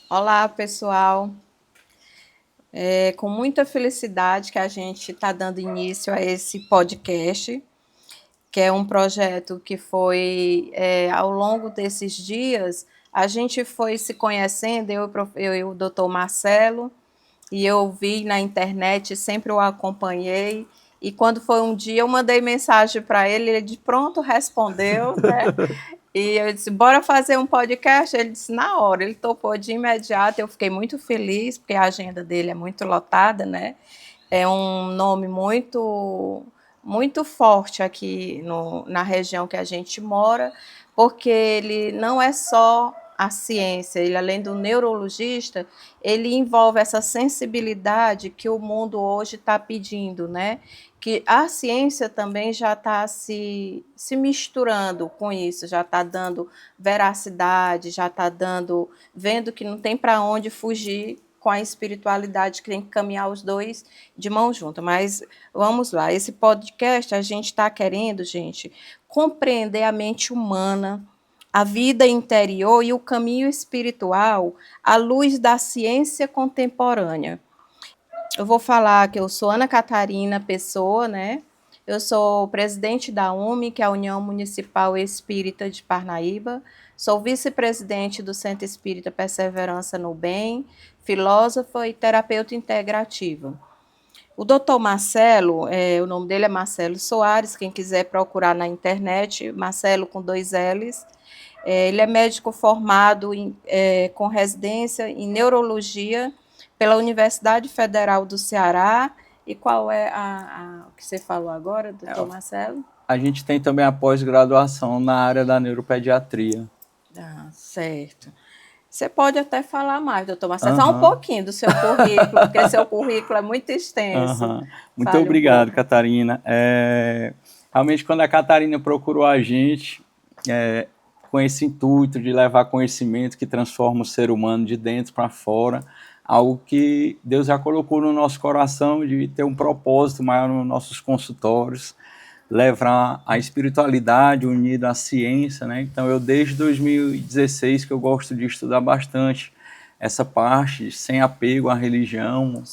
Olá, pessoal. É com muita felicidade que a gente está dando início a esse podcast, que é um projeto que foi, ao longo desses dias, a gente foi se conhecendo, eu e o doutor Marcelo, e eu vi na internet, sempre o acompanhei, e quando foi um dia eu mandei mensagem para ele, ele de pronto respondeu, né? E eu disse, bora fazer um podcast? Ele disse, na hora, ele topou de imediato, eu fiquei muito feliz, porque a agenda dele é muito lotada, né? É um nome muito forte aqui na região que a gente mora, porque ele não é só a ciência, ele além do neurologista, ele envolve essa sensibilidade que o mundo hoje está pedindo, né? Que a ciência também já está se misturando com isso, já está dando veracidade, já está vendo que não tem para onde fugir com a espiritualidade, que tem que caminhar os dois de mão junta. Mas vamos lá, esse podcast a gente está querendo, gente, compreender a mente humana, a vida interior e o caminho espiritual à luz da ciência contemporânea. Eu vou falar que eu sou Ana Catarina Pessoa, né? Eu sou presidente da UME, que é a União Municipal Espírita de Parnaíba. Sou vice-presidente do Centro Espírita Perseverança no Bem, filósofa e terapeuta integrativa. O doutor Marcelo, o nome dele é Marcelo Soares, quem quiser procurar na internet, Marcelo com dois L's. Ele é médico formado com residência em neurologia pela Universidade Federal do Ceará. E qual é o que você falou agora, doutor Marcelo? A gente tem também a pós-graduação na área da neuropediatria. Ah, certo. Você pode até falar mais, doutor Marcelo, só um pouquinho do seu currículo, porque seu currículo é muito extenso. Muito Fale um obrigado, pouco. Catarina. Realmente, quando a Catarina procurou a gente, com esse intuito de levar conhecimento que transforma o ser humano de dentro para fora, algo que Deus já colocou no nosso coração de ter um propósito maior nos nossos consultórios, levar a espiritualidade unida à ciência, né? Então, eu desde 2016 que eu gosto de estudar bastante essa parte, sem apego à religião.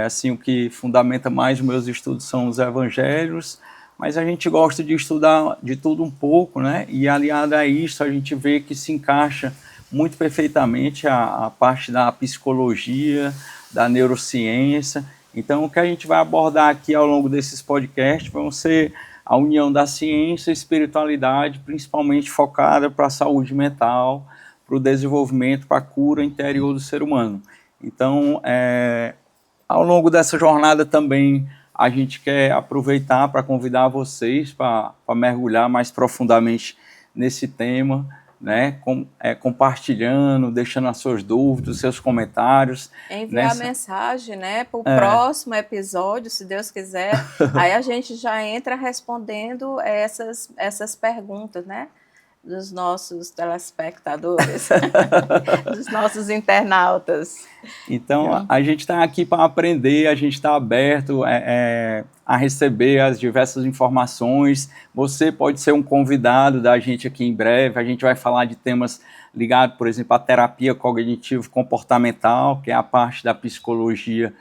Assim, o que fundamenta mais os meus estudos são os evangelhos, mas a gente gosta de estudar de tudo um pouco, né? E aliado a isso, a gente vê que se encaixa muito perfeitamente a parte da psicologia, da neurociência. Então, o que a gente vai abordar aqui ao longo desses podcasts vão ser a união da ciência e espiritualidade, principalmente focada para a saúde mental, para o desenvolvimento, para a cura interior do ser humano. Então, ao longo dessa jornada também, a gente quer aproveitar para convidar vocês para mergulhar mais profundamente nesse tema, né? Compartilhando, deixando as suas dúvidas, os seus comentários. Enviar mensagem, né, para o próximo episódio, se Deus quiser. Aí a gente já entra respondendo essas perguntas, né, dos nossos telespectadores, dos nossos internautas. Então, a gente está aqui para aprender, a gente está aberto a receber as diversas informações. Você pode ser um convidado da gente aqui em breve. A gente vai falar de temas ligados, por exemplo, à terapia cognitivo-comportamental, que é a parte da psicologia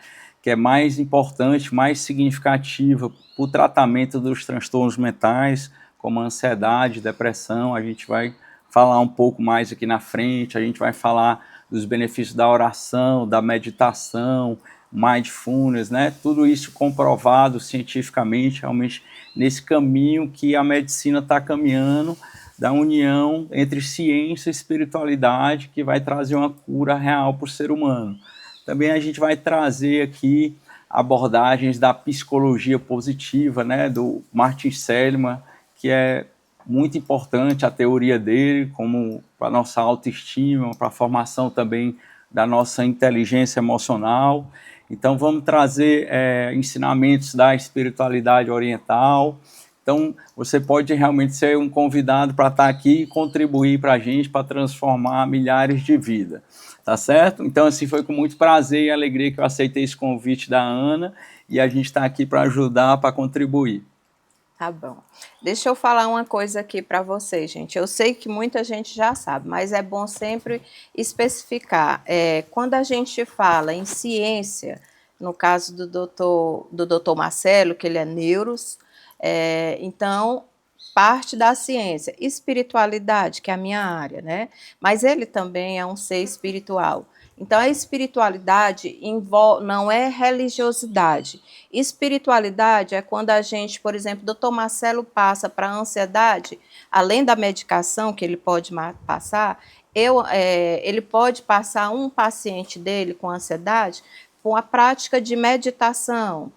que é mais importante, mais significativa para o tratamento dos transtornos mentais, como ansiedade, depressão. A gente vai falar um pouco mais aqui na frente, a gente vai falar dos benefícios da oração, da meditação, mindfulness, né? Tudo isso comprovado cientificamente, realmente nesse caminho que a medicina está caminhando, da união entre ciência e espiritualidade, que vai trazer uma cura real para o ser humano. Também a gente vai trazer aqui abordagens da psicologia positiva, né, do Martin Seligman, que é muito importante a teoria dele, como para a nossa autoestima, para a formação também da nossa inteligência emocional. Então, vamos trazer ensinamentos da espiritualidade oriental. Então, você pode realmente ser um convidado para estar aqui e contribuir para a gente, para transformar milhares de vidas. Tá certo? Então, assim, foi com muito prazer e alegria que eu aceitei esse convite da Ana e a gente está aqui para ajudar, para contribuir. Tá bom. Deixa eu falar uma coisa aqui para vocês, gente. Eu sei que muita gente já sabe, mas é bom sempre especificar. Quando a gente fala em ciência, no caso do doutor Marcelo, que ele é neuros, então parte da ciência, espiritualidade, que é a minha área, né? Mas ele também é um ser espiritual. Então, a espiritualidade não é religiosidade. Espiritualidade é quando a gente, por exemplo, o doutor Marcelo passa para a ansiedade, além da medicação que ele pode passar, ele pode passar um paciente dele com ansiedade com a prática de meditação.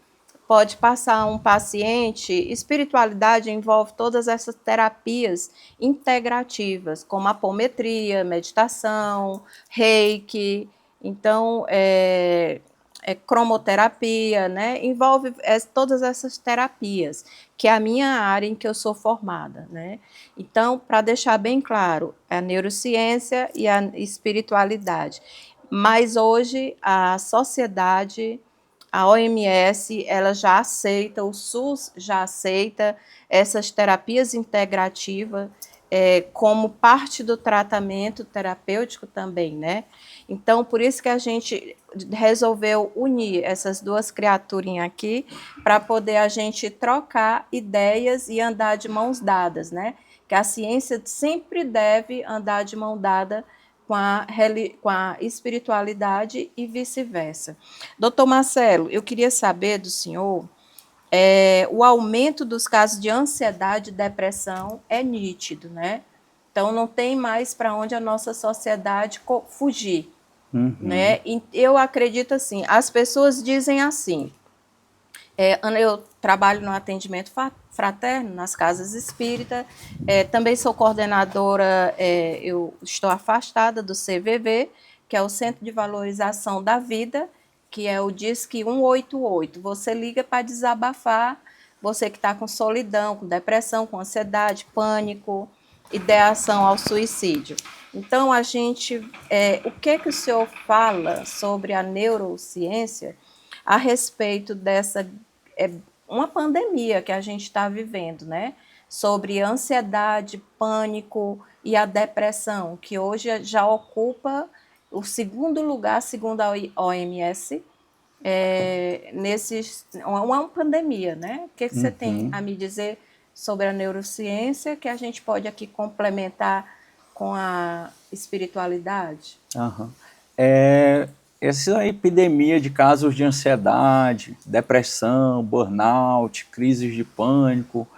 Pode passar um paciente. Espiritualidade envolve todas essas terapias integrativas, como apometria, meditação, reiki. Então, cromoterapia, né? Envolve todas essas terapias, que é a minha área em que eu sou formada, né? Então, para deixar bem claro, é a neurociência e a espiritualidade. Mas hoje a sociedade, a OMS, ela já aceita, o SUS já aceita essas terapias integrativas como parte do tratamento terapêutico também, né? Então, por isso que a gente resolveu unir essas duas criaturinhas aqui para poder a gente trocar ideias e andar de mãos dadas, né? Que a ciência sempre deve andar de mão dada com a espiritualidade e vice-versa. Doutor Marcelo, eu queria saber do senhor, o aumento dos casos de ansiedade e depressão é nítido, né? Então, não tem mais para onde a nossa sociedade fugir, Uhum. né? E eu acredito assim, as pessoas dizem assim, eu trabalho no atendimento fraterno, nas casas espíritas, também sou coordenadora, eu estou afastada do CVV, que é o Centro de Valorização da Vida, que é o Disque 188. Você liga para desabafar, você que está com solidão, com depressão, com ansiedade, pânico, ideação ao suicídio. Então, o que o senhor fala sobre a neurociência a respeito dessa uma pandemia que a gente está vivendo, né? Sobre ansiedade, pânico e a depressão, que hoje já ocupa o segundo lugar, segundo a OMS, uma pandemia, né? O que você tem Uhum. a me dizer sobre a neurociência que a gente pode aqui complementar com a espiritualidade? Aham. Essa epidemia de casos de ansiedade, depressão, burnout, crises de pânico,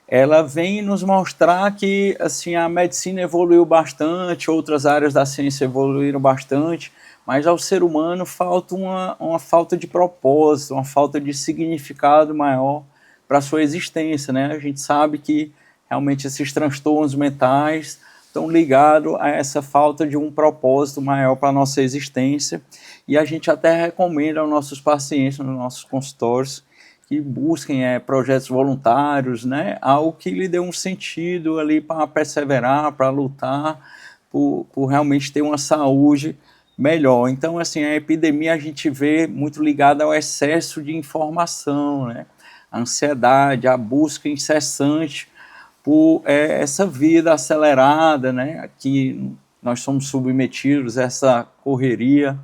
ela vem nos mostrar que assim, a medicina evoluiu bastante, outras áreas da ciência evoluíram bastante, mas ao ser humano falta uma falta de propósito, uma falta de significado maior para a sua existência, né? A gente sabe que realmente esses transtornos mentais estão ligados a essa falta de um propósito maior para a nossa existência, e a gente até recomenda aos nossos pacientes, nos nossos consultórios, que busquem projetos voluntários, né, algo que lhe dê um sentido ali para perseverar, para lutar, por realmente ter uma saúde melhor. Então, assim, a epidemia a gente vê muito ligada ao excesso de informação, né, a ansiedade, a busca incessante por essa vida acelerada, né, que nós somos submetidos a essa correria.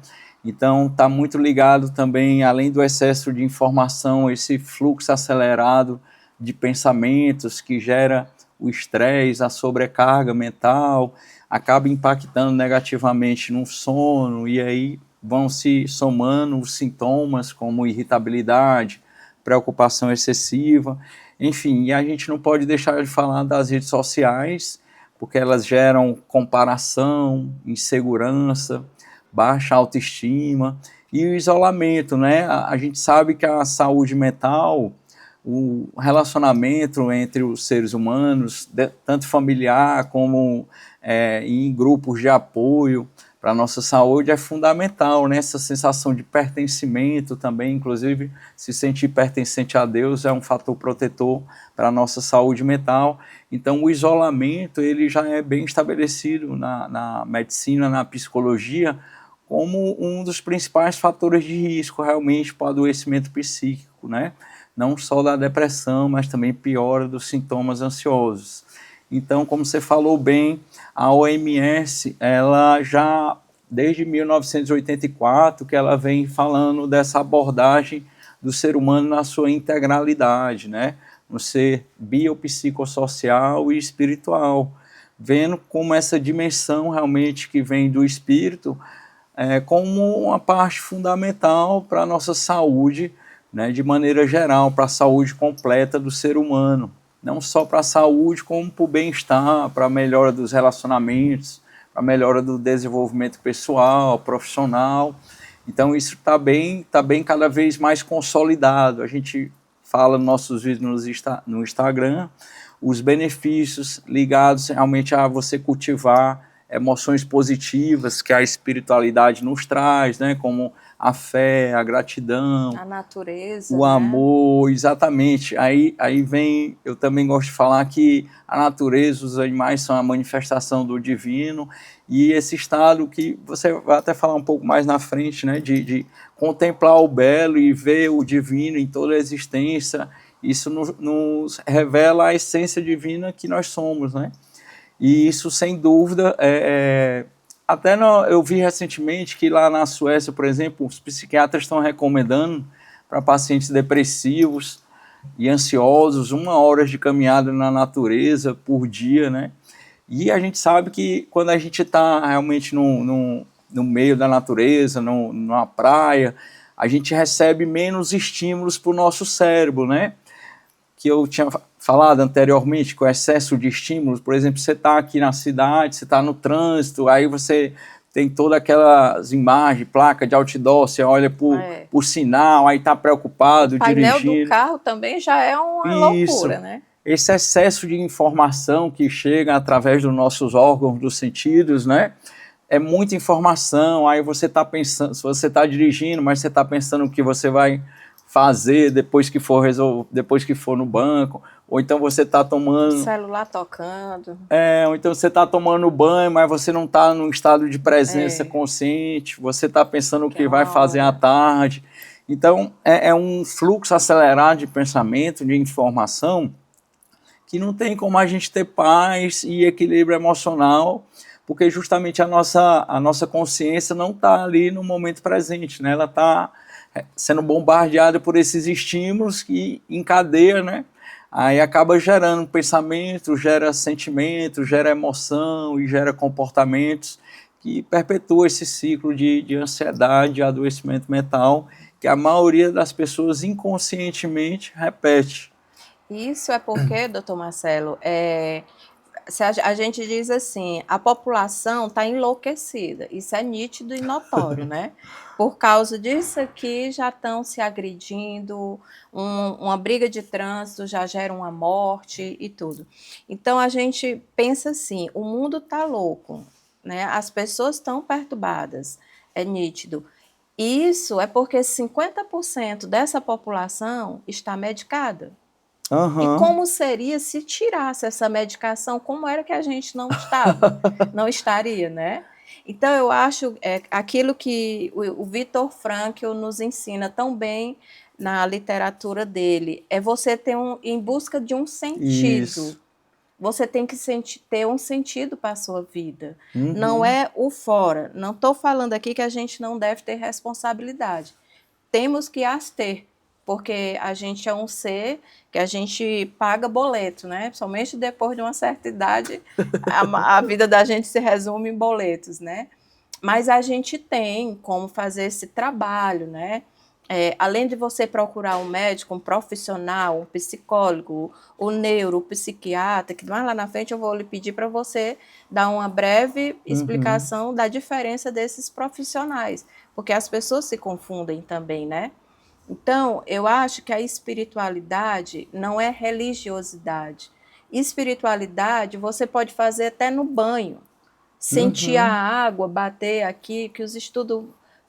Então, está muito ligado também, além do excesso de informação, esse fluxo acelerado de pensamentos que gera o estresse, a sobrecarga mental, acaba impactando negativamente no sono, e aí vão se somando os sintomas como irritabilidade, preocupação excessiva, enfim, e a gente não pode deixar de falar das redes sociais, porque elas geram comparação, insegurança, baixa autoestima e o isolamento, né? A gente sabe que a saúde mental, o relacionamento entre os seres humanos, tanto familiar como em grupos de apoio para a nossa saúde, é fundamental, né? Essa sensação de pertencimento também, inclusive se sentir pertencente a Deus é um fator protetor para a nossa saúde mental. Então, o isolamento ele já é bem estabelecido na medicina, na psicologia, como um dos principais fatores de risco realmente para o adoecimento psíquico, né? não só da depressão, mas também piora dos sintomas ansiosos. Então, como você falou bem, a OMS, ela já, desde 1984, que ela vem falando dessa abordagem do ser humano na sua integralidade, né? No ser biopsicossocial e espiritual, vendo como essa dimensão realmente que vem do espírito como uma parte fundamental para a nossa saúde, né, de maneira geral, para a saúde completa do ser humano. Não só para a saúde, como para o bem-estar, para a melhora dos relacionamentos, para a melhora do desenvolvimento pessoal, profissional. Então, isso está bem cada vez mais consolidado. A gente fala nos nossos vídeos no Instagram, os benefícios ligados realmente a você cultivar emoções positivas que a espiritualidade nos traz, né, como a fé, a gratidão, a natureza, o amor, exatamente. Aí vem, eu também gosto de falar que a natureza, os animais são a manifestação do divino, e esse estado que você vai até falar um pouco mais na frente, né, de contemplar o belo e ver o divino em toda a existência, isso nos revela a essência divina que nós somos, né? E isso, sem dúvida, eu vi recentemente que lá na Suécia, por exemplo, os psiquiatras estão recomendando para pacientes depressivos e ansiosos 1 hora de caminhada na natureza por dia, né? E a gente sabe que quando a gente está realmente no meio da natureza, numa praia, a gente recebe menos estímulos para o nosso cérebro, né? Que eu tinha falado anteriormente, com o excesso de estímulos. Por exemplo, você está aqui na cidade, você está no trânsito, aí você tem todas aquelas imagens, placa de outdoor, você olha por sinal, aí está preocupado, o painel dirigindo. do carro também já é uma loucura, né? Esse excesso de informação que chega através dos nossos órgãos dos sentidos, né? É muita informação, aí você está pensando, se você está dirigindo, mas você está pensando o que você vai fazer depois que for no banco, ou então você está tomando... O celular tocando. Ou então você está tomando banho, mas você não está num estado de presença consciente, você está pensando o que vai fazer à tarde. Então, é um fluxo acelerado de pensamento, de informação, que não tem como a gente ter paz e equilíbrio emocional, porque justamente a nossa consciência não está ali no momento presente, né? Ela está sendo bombardeada por esses estímulos que encadeia, né? Aí acaba gerando pensamento, gera sentimento, gera emoção e gera comportamentos que perpetua esse ciclo de ansiedade, de adoecimento mental, que a maioria das pessoas inconscientemente repete. Isso é porque, doutor Marcelo, se a gente diz assim, a população está enlouquecida, isso é nítido e notório, né? Por causa disso aqui, já estão se agredindo, uma briga de trânsito já gera uma morte e tudo. Então, a gente pensa assim, o mundo está louco, né? As pessoas estão perturbadas, é nítido. Isso é porque 50% dessa população está medicada. E como seria se tirasse essa medicação? Como era que a gente não estava? Não estaria, né? Então, eu acho aquilo que o Viktor Frankl nos ensina tão bem na literatura dele, é você ter em busca de um sentido. Isso. Você tem que ter um sentido para a sua vida. Não é o fora. Não estou falando aqui que a gente não deve ter responsabilidade. Temos que as ter, porque a gente é um ser que a gente paga boleto, né? Somente depois de uma certa idade, a vida da gente se resume em boletos, né? Mas a gente tem como fazer esse trabalho, né? Além de você procurar um médico, um profissional, um psicólogo, o neuro, o psiquiatra, que mais lá na frente eu vou lhe pedir para você dar uma breve explicação da diferença desses profissionais, porque as pessoas se confundem também, né? Então, eu acho que a espiritualidade não é religiosidade. Espiritualidade você pode fazer até no banho. Sentir a água bater aqui, que os estudos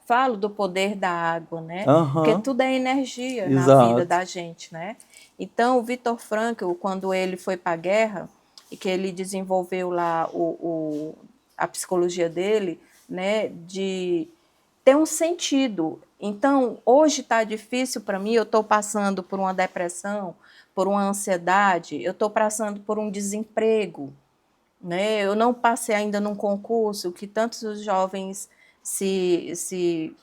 falam do poder da água, né? Porque tudo é energia na vida da gente, né? Então, o Viktor Frankl, quando ele foi para a guerra e que ele desenvolveu lá a psicologia dele, né, de ter um sentido. Então, hoje está difícil para mim, eu estou passando por uma depressão, por uma ansiedade, eu estou passando por um desemprego, né? Eu não passei ainda num concurso que tantos jovens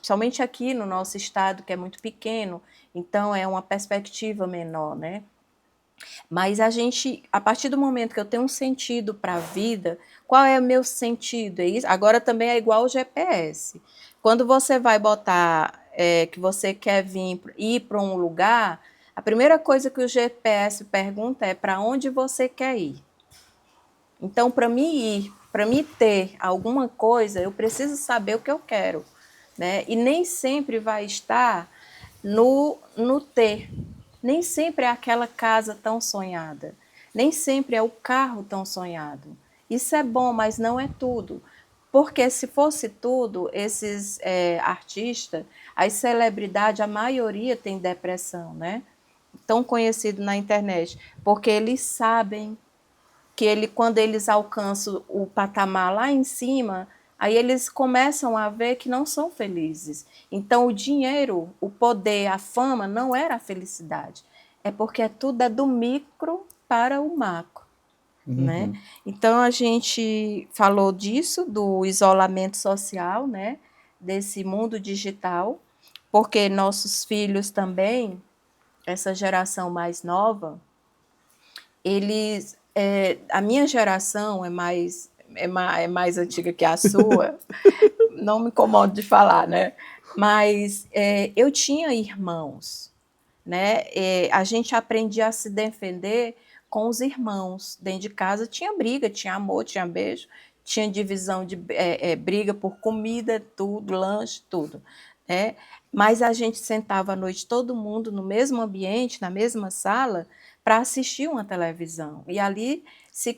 somente aqui no nosso estado, que é muito pequeno, então é uma perspectiva menor, né? Mas a partir do momento que eu tenho um sentido para a vida, qual é o meu sentido? É isso? Agora também é igual o GPS. Quando você vai botar que você quer ir para um lugar, a primeira coisa que o GPS pergunta é para onde você quer ir. Então, para mim ter alguma coisa, eu preciso saber o que eu quero, né? E nem sempre vai estar no ter. Nem sempre é aquela casa tão sonhada. Nem sempre é o carro tão sonhado. Isso é bom, mas não é tudo. Porque se fosse tudo, esses artistas, as celebridades, a maioria tem depressão, né? Tão conhecido na internet. Porque eles sabem que quando eles alcançam o patamar lá em cima, aí eles começam a ver que não são felizes. Então, o dinheiro, o poder, a fama não era a felicidade. É porque tudo é do micro para o macro. Né? Então, a gente falou disso, do isolamento social, né? Desse mundo digital, porque nossos filhos também, essa geração mais nova, eles a minha geração é mais antiga que a sua, não me incomodo de falar, né? Mas eu tinha irmãos, né? A gente aprendia a se defender com os irmãos. Dentro de casa tinha briga, tinha amor, tinha beijo, tinha divisão de briga por comida, tudo, lanche, tudo. Né? Mas a gente sentava à noite todo mundo no mesmo ambiente, na mesma sala, para assistir uma televisão. E ali se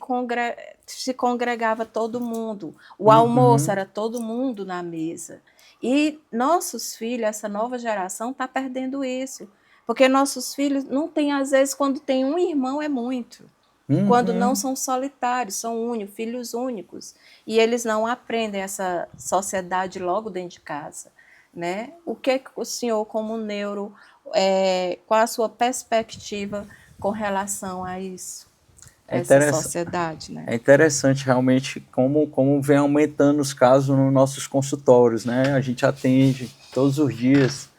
congregava todo mundo. O almoço era todo mundo na mesa. E nossos filhos, essa nova geração, está perdendo isso. Porque nossos filhos não têm, às vezes, quando tem um irmão é muito. Quando não são solitários, são únicos, filhos únicos. E eles não aprendem essa sociedade logo dentro de casa. Né? O que o senhor, como neuro, qual a sua perspectiva com relação a isso, essa sociedade? Né? É interessante realmente como vem aumentando os casos nos nossos consultórios, né? A gente atende todos os dias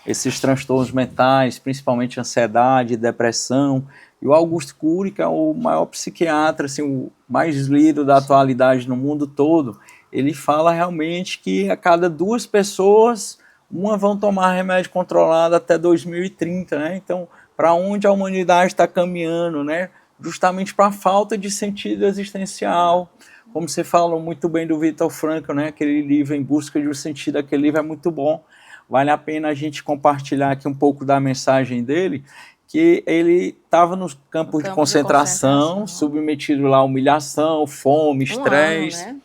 esses transtornos mentais, principalmente ansiedade, depressão. E o Augusto Cury, que é o maior psiquiatra, assim, o mais lido da atualidade no mundo todo, ele fala realmente que a cada 2 pessoas, uma vão tomar remédio controlado até 2030, né? Então, para onde a humanidade está caminhando, né? Justamente para a falta de sentido existencial. Como você falou muito bem do Viktor Frankl, né? Aquele livro Em Busca de um Sentido, aquele livro é muito bom. Vale a pena a gente compartilhar aqui um pouco da mensagem dele, que ele estava nos campos de concentração, submetido lá a humilhação, fome, estresse, né?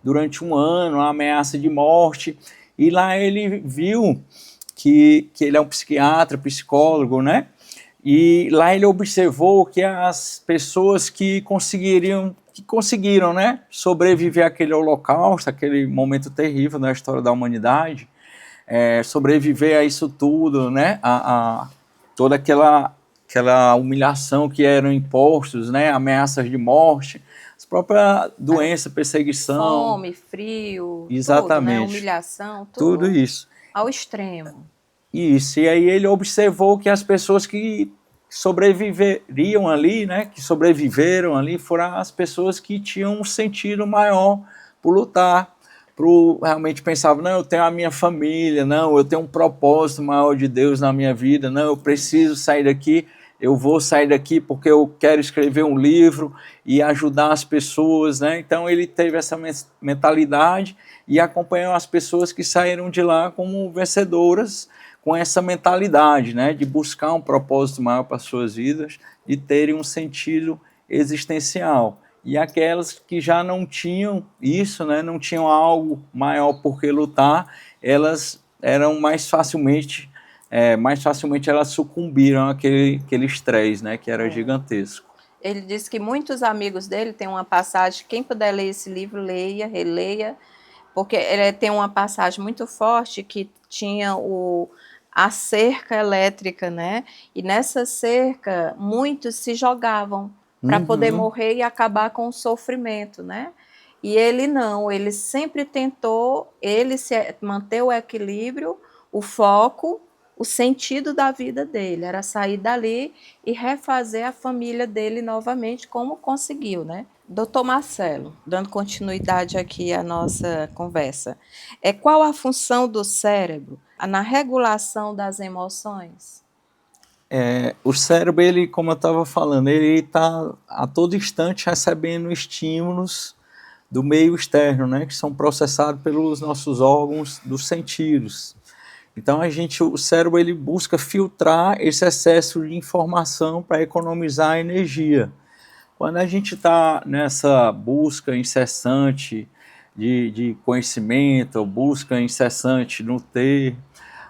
Durante 1 ano, a ameaça de morte, e lá ele viu que ele é um psiquiatra, psicólogo, né? E lá ele observou que as pessoas que conseguiram, né, sobreviver àquele holocausto, aquele momento terrível na história da humanidade, sobreviver a isso tudo, né, a toda aquela humilhação que eram impostos, né, ameaças de morte, as próprias doenças, perseguição, fome, frio, exatamente, tudo, né, humilhação, tudo isso ao extremo. Isso, e aí ele observou que as pessoas que sobreviveriam ali, né, que sobreviveram ali, foram as pessoas que tinham um sentido maior por lutar, realmente pensavam, não, eu tenho a minha família, não, eu tenho um propósito maior de Deus na minha vida, não, eu preciso sair daqui, eu vou sair daqui porque eu quero escrever um livro e ajudar as pessoas, né? Então ele teve essa mentalidade e acompanhou as pessoas que saíram de lá como vencedoras, com essa mentalidade, né, de buscar um propósito maior para as suas vidas, de terem um sentido existencial. E aquelas que já não tinham isso, né, não tinham algo maior por que lutar, elas eram mais facilmente elas sucumbiram àquele estresse, né, que era gigantesco. Ele disse que muitos amigos dele, tem uma passagem, quem puder ler esse livro, leia, releia, porque ele tem uma passagem muito forte que tinha a cerca elétrica, né? E nessa cerca, muitos se jogavam para poder morrer e acabar com o sofrimento, né? E ele não, ele sempre tentou, manter o equilíbrio, o foco, o sentido da vida dele, era sair dali e refazer a família dele novamente, como conseguiu, né? Doutor Marcelo, dando continuidade aqui à nossa conversa, qual a função do cérebro na regulação das emoções? O cérebro, ele, como eu estava falando, ele está a todo instante recebendo estímulos do meio externo, né, que são processados pelos nossos órgãos dos sentidos. Então o cérebro ele busca filtrar esse excesso de informação para economizar energia. Quando a gente está nessa busca incessante de conhecimento, busca incessante no ter,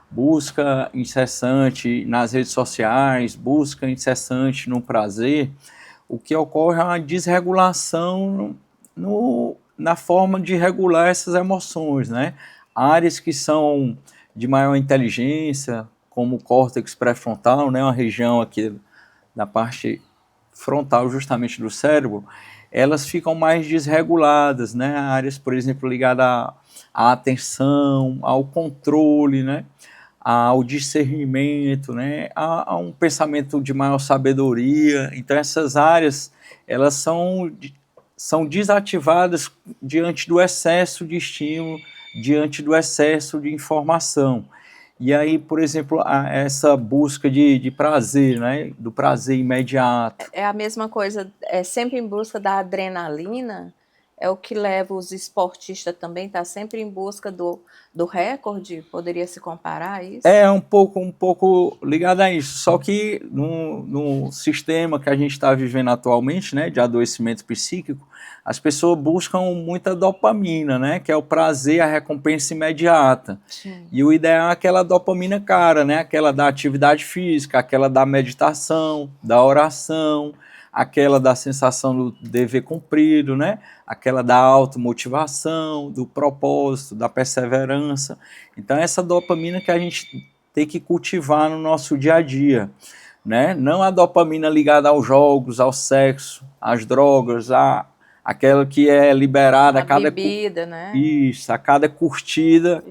busca incessante nas redes sociais, busca incessante no prazer, o que ocorre é uma desregulação na forma de regular essas emoções, né? Áreas que são de maior inteligência, como o córtex pré-frontal, né, uma região aqui da parte frontal justamente do cérebro, elas ficam mais desreguladas, né? Áreas, por exemplo, ligadas à atenção, ao controle, né? Ao discernimento, né? A um pensamento de maior sabedoria. Então essas áreas elas são desativadas diante do excesso de estímulo, diante do excesso de informação. E aí, por exemplo, essa busca de prazer, né? Do prazer imediato. É a mesma coisa, sempre em busca da adrenalina, é o que leva os esportistas também, está sempre em busca do recorde, poderia se comparar a isso? É um pouco ligado a isso, só que no sistema que a gente está vivendo atualmente, né, de adoecimento psíquico, as pessoas buscam muita dopamina, né, que é o prazer, a recompensa imediata. Sim. E o ideal é aquela dopamina cara, né, aquela da atividade física, aquela da meditação, da oração, aquela da sensação do dever cumprido, né, aquela da automotivação, do propósito, da perseverança. Então, essa dopamina que a gente tem que cultivar no nosso dia a dia, né? Não a dopamina ligada aos jogos, ao sexo, às drogas, aquela que é liberada a bebida, né? Isso, a cada curtida,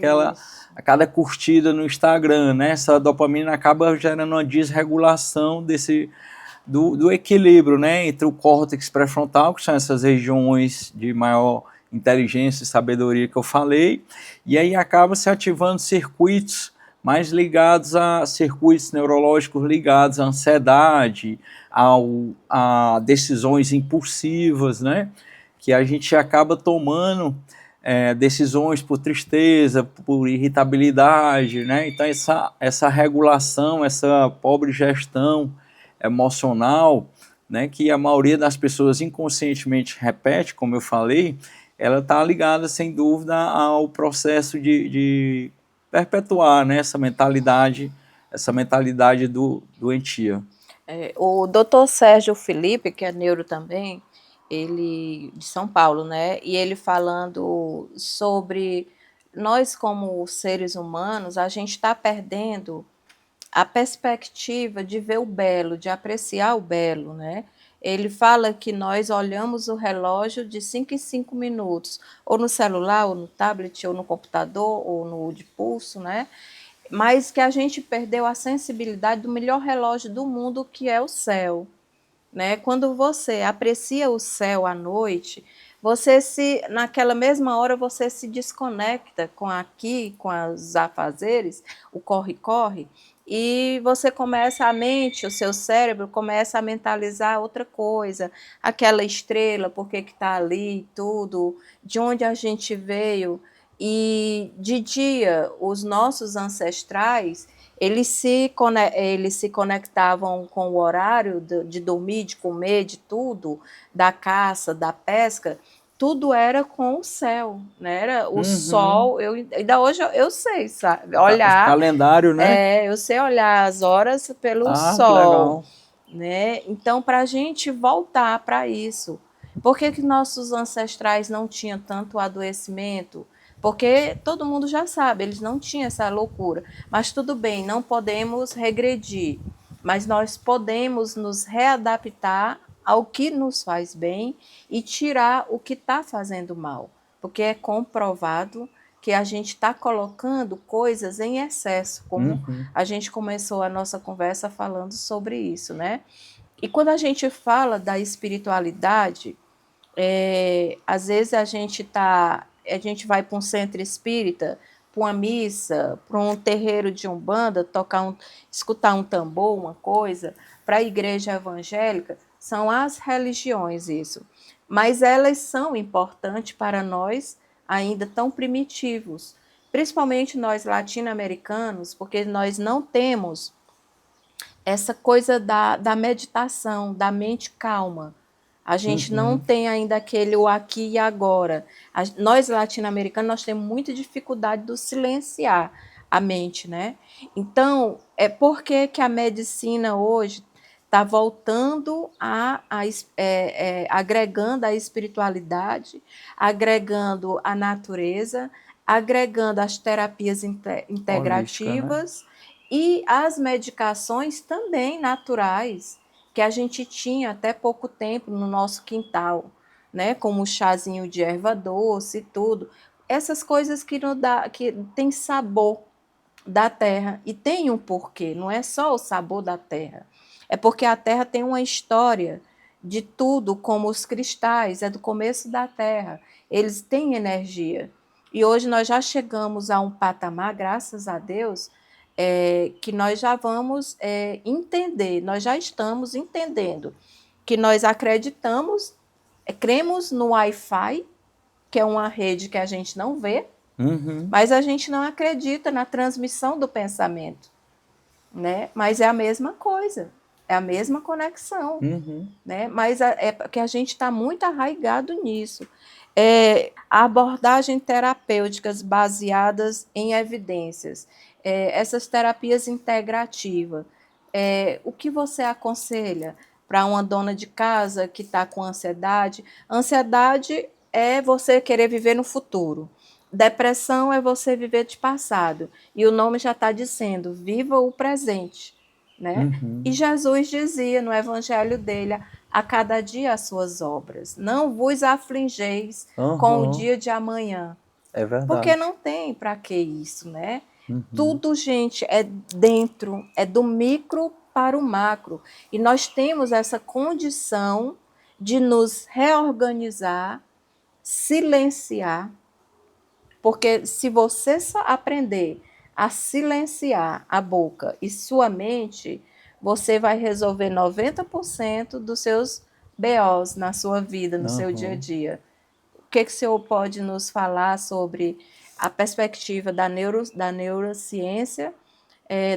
a cada curtida no Instagram, né? Essa dopamina acaba gerando uma desregulação do equilíbrio, né, entre o córtex pré-frontal, que são essas regiões de maior inteligência e sabedoria que eu falei, e aí acaba se ativando circuitos mais ligados a circuitos neurológicos ligados à ansiedade, a decisões impulsivas, né, que a gente acaba tomando decisões por tristeza, por irritabilidade, né, então essa regulação, essa pobre gestão emocional, né, que a maioria das pessoas inconscientemente repete, como eu falei, ela está ligada, sem dúvida, ao processo de perpetuar, né, essa mentalidade doentia. O doutor Sérgio Felipe, que é neuro também, ele de São Paulo, né? E ele falando sobre nós como seres humanos, a gente está perdendo a perspectiva de ver o belo, de apreciar o belo, né? Ele fala que nós olhamos o relógio de 5 em 5 minutos, ou no celular, ou no tablet, ou no computador, ou no de pulso, né? Mas que a gente perdeu a sensibilidade do melhor relógio do mundo, que é o céu, né? Quando você aprecia o céu à noite, naquela mesma hora você se desconecta com os afazeres, o corre-corre, e você o seu cérebro começa a mentalizar outra coisa, aquela estrela, por que está ali, tudo, de onde a gente veio. E de dia, os nossos ancestrais, eles se conectavam com o horário de dormir, de comer, de tudo, da caça, da pesca, tudo era com o céu, né? Era o sol, ainda hoje eu sei, sabe? Olhar. O calendário, né? Eu sei olhar as horas pelo sol. Né? Então, para a gente voltar para isso, por que nossos ancestrais não tinham tanto adoecimento? Porque todo mundo já sabe, eles não tinham essa loucura. Mas tudo bem, não podemos regredir, mas nós podemos nos readaptar ao que nos faz bem e tirar o que está fazendo mal. Porque é comprovado que a gente está colocando coisas em excesso, como a gente começou a nossa conversa falando sobre isso, né? E quando a gente fala da espiritualidade, às vezes a gente vai para um centro espírita, para uma missa, para um terreiro de umbanda, escutar um tambor, uma coisa, para a igreja evangélica, são as religiões isso. Mas elas são importantes para nós ainda tão primitivos, principalmente nós latino-americanos, porque nós não temos essa coisa da meditação, da mente calma. A gente não tem ainda aquele o aqui e agora. Nós, latino-americanos, nós temos muita dificuldade de silenciar a mente, né? Então, é porque que a medicina hoje está voltando agregando a espiritualidade, agregando a natureza, agregando as terapias Holística, né? integrativas e as medicações também naturais que a gente tinha até pouco tempo no nosso quintal, né? Como o chazinho de erva doce e tudo. Essas coisas que não dá, que tem sabor da terra e tem um porquê, não é só o sabor da terra. É porque a terra tem uma história de tudo, como os cristais, é do começo da terra. Eles têm energia. E hoje nós já chegamos a um patamar, graças a Deus, que nós já vamos entender, nós já estamos entendendo que nós acreditamos, cremos no Wi-Fi, que é uma rede que a gente não vê, mas a gente não acredita na transmissão do pensamento, né? Mas é a mesma coisa, é a mesma conexão, né? Mas é porque a gente está muito arraigado nisso. A abordagem terapêuticas baseadas em evidências, essas terapias integrativas, o que você aconselha para uma dona de casa que está com ansiedade? Ansiedade é você querer viver no futuro. Depressão é você viver de passado. E o nome já está dizendo, viva o presente. Né? E Jesus dizia no evangelho dele, a cada dia as suas obras. Não vos afligeis com o dia de amanhã. É Porque verdade. não tem para que isso, né? Tudo, gente, é dentro, é do micro para o macro. E nós temos essa condição de nos reorganizar, silenciar, porque se você só aprender a silenciar a boca e sua mente, você vai resolver 90% dos seus BOs na sua vida, no seu dia a dia. O que o senhor pode nos falar sobre a perspectiva da neurociência,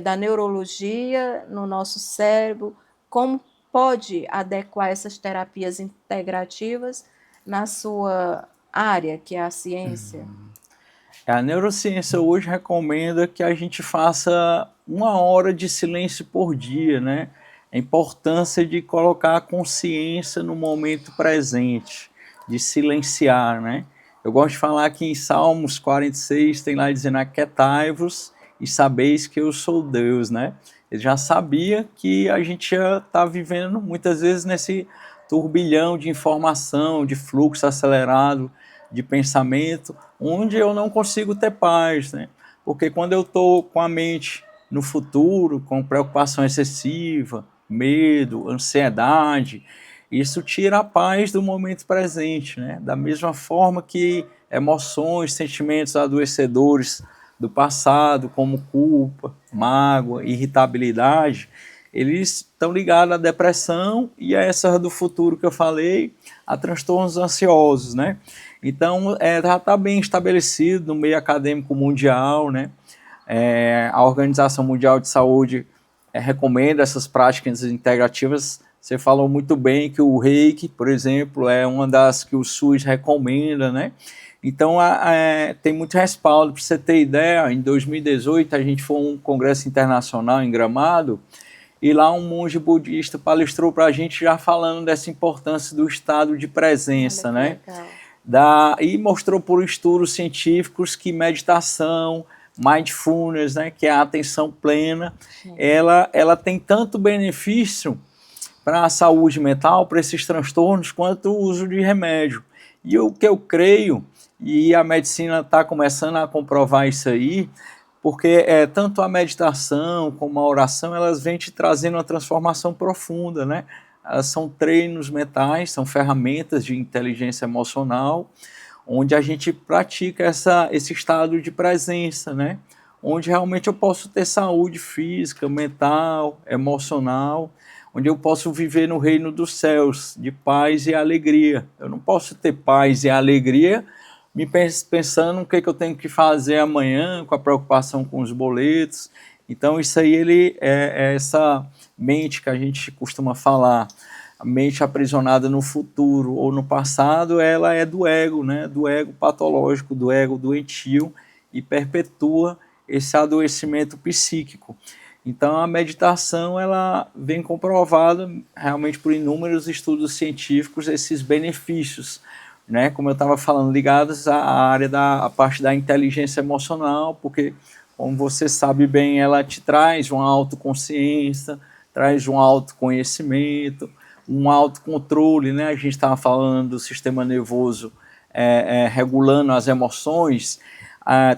da neurologia no nosso cérebro? Como pode adequar essas terapias integrativas na sua área, que é a ciência? A neurociência hoje recomenda que a gente faça 1 hora de silêncio por dia, né? A importância de colocar a consciência no momento presente, de silenciar, né? Eu gosto de falar que em Salmos 46 tem lá dizendo: aquietai-vos e sabeis que eu sou Deus, né? Ele já sabia que a gente ia estar vivendo muitas vezes nesse turbilhão de informação, de fluxo acelerado de pensamento, onde eu não consigo ter paz, né? Porque quando eu estou com a mente no futuro, com preocupação excessiva, medo, ansiedade, isso tira a paz do momento presente, né? Da mesma forma que emoções, sentimentos adoecedores do passado, como culpa, mágoa, irritabilidade, eles estão ligados à depressão e a essa do futuro que eu falei, a transtornos ansiosos, né? Então, já está bem estabelecido no meio acadêmico mundial, né? A Organização Mundial de Saúde recomenda essas práticas integrativas. Você falou muito bem que o Reiki, por exemplo, é uma das que o SUS recomenda, né? Então, tem muito respaldo. Para você ter ideia, em 2018, a gente foi a um congresso internacional em Gramado, e lá um monge budista palestrou para a gente já falando dessa importância do estado de presença, né? Legal. E mostrou por estudos científicos que meditação, mindfulness, né, que é a atenção plena, ela tem tanto benefício para a saúde mental, para esses transtornos, quanto o uso de remédio. E o que eu creio, e a medicina está começando a comprovar isso aí, porque tanto a meditação como a oração, elas vêm te trazendo uma transformação profunda, né? Elas são treinos mentais, são ferramentas de inteligência emocional, onde a gente pratica esse estado de presença, né? Onde realmente eu posso ter saúde física, mental, emocional, onde eu posso viver no reino dos céus, de paz e alegria. Eu não posso ter paz e alegria me pensando o que eu tenho que fazer amanhã, com a preocupação com os boletos. Então, isso aí é essa mente que a gente costuma falar, a mente aprisionada no futuro ou no passado, ela é do ego, né? Do ego patológico, do ego doentio, e perpetua esse adoecimento psíquico. Então, a meditação, ela vem comprovada realmente por inúmeros estudos científicos, esses benefícios, né? Como eu estava falando, ligados à área a parte da inteligência emocional, porque, como você sabe bem, ela te traz uma autoconsciência, traz um autoconhecimento, um autocontrole, né? A gente estava falando do sistema nervoso regulando as emoções.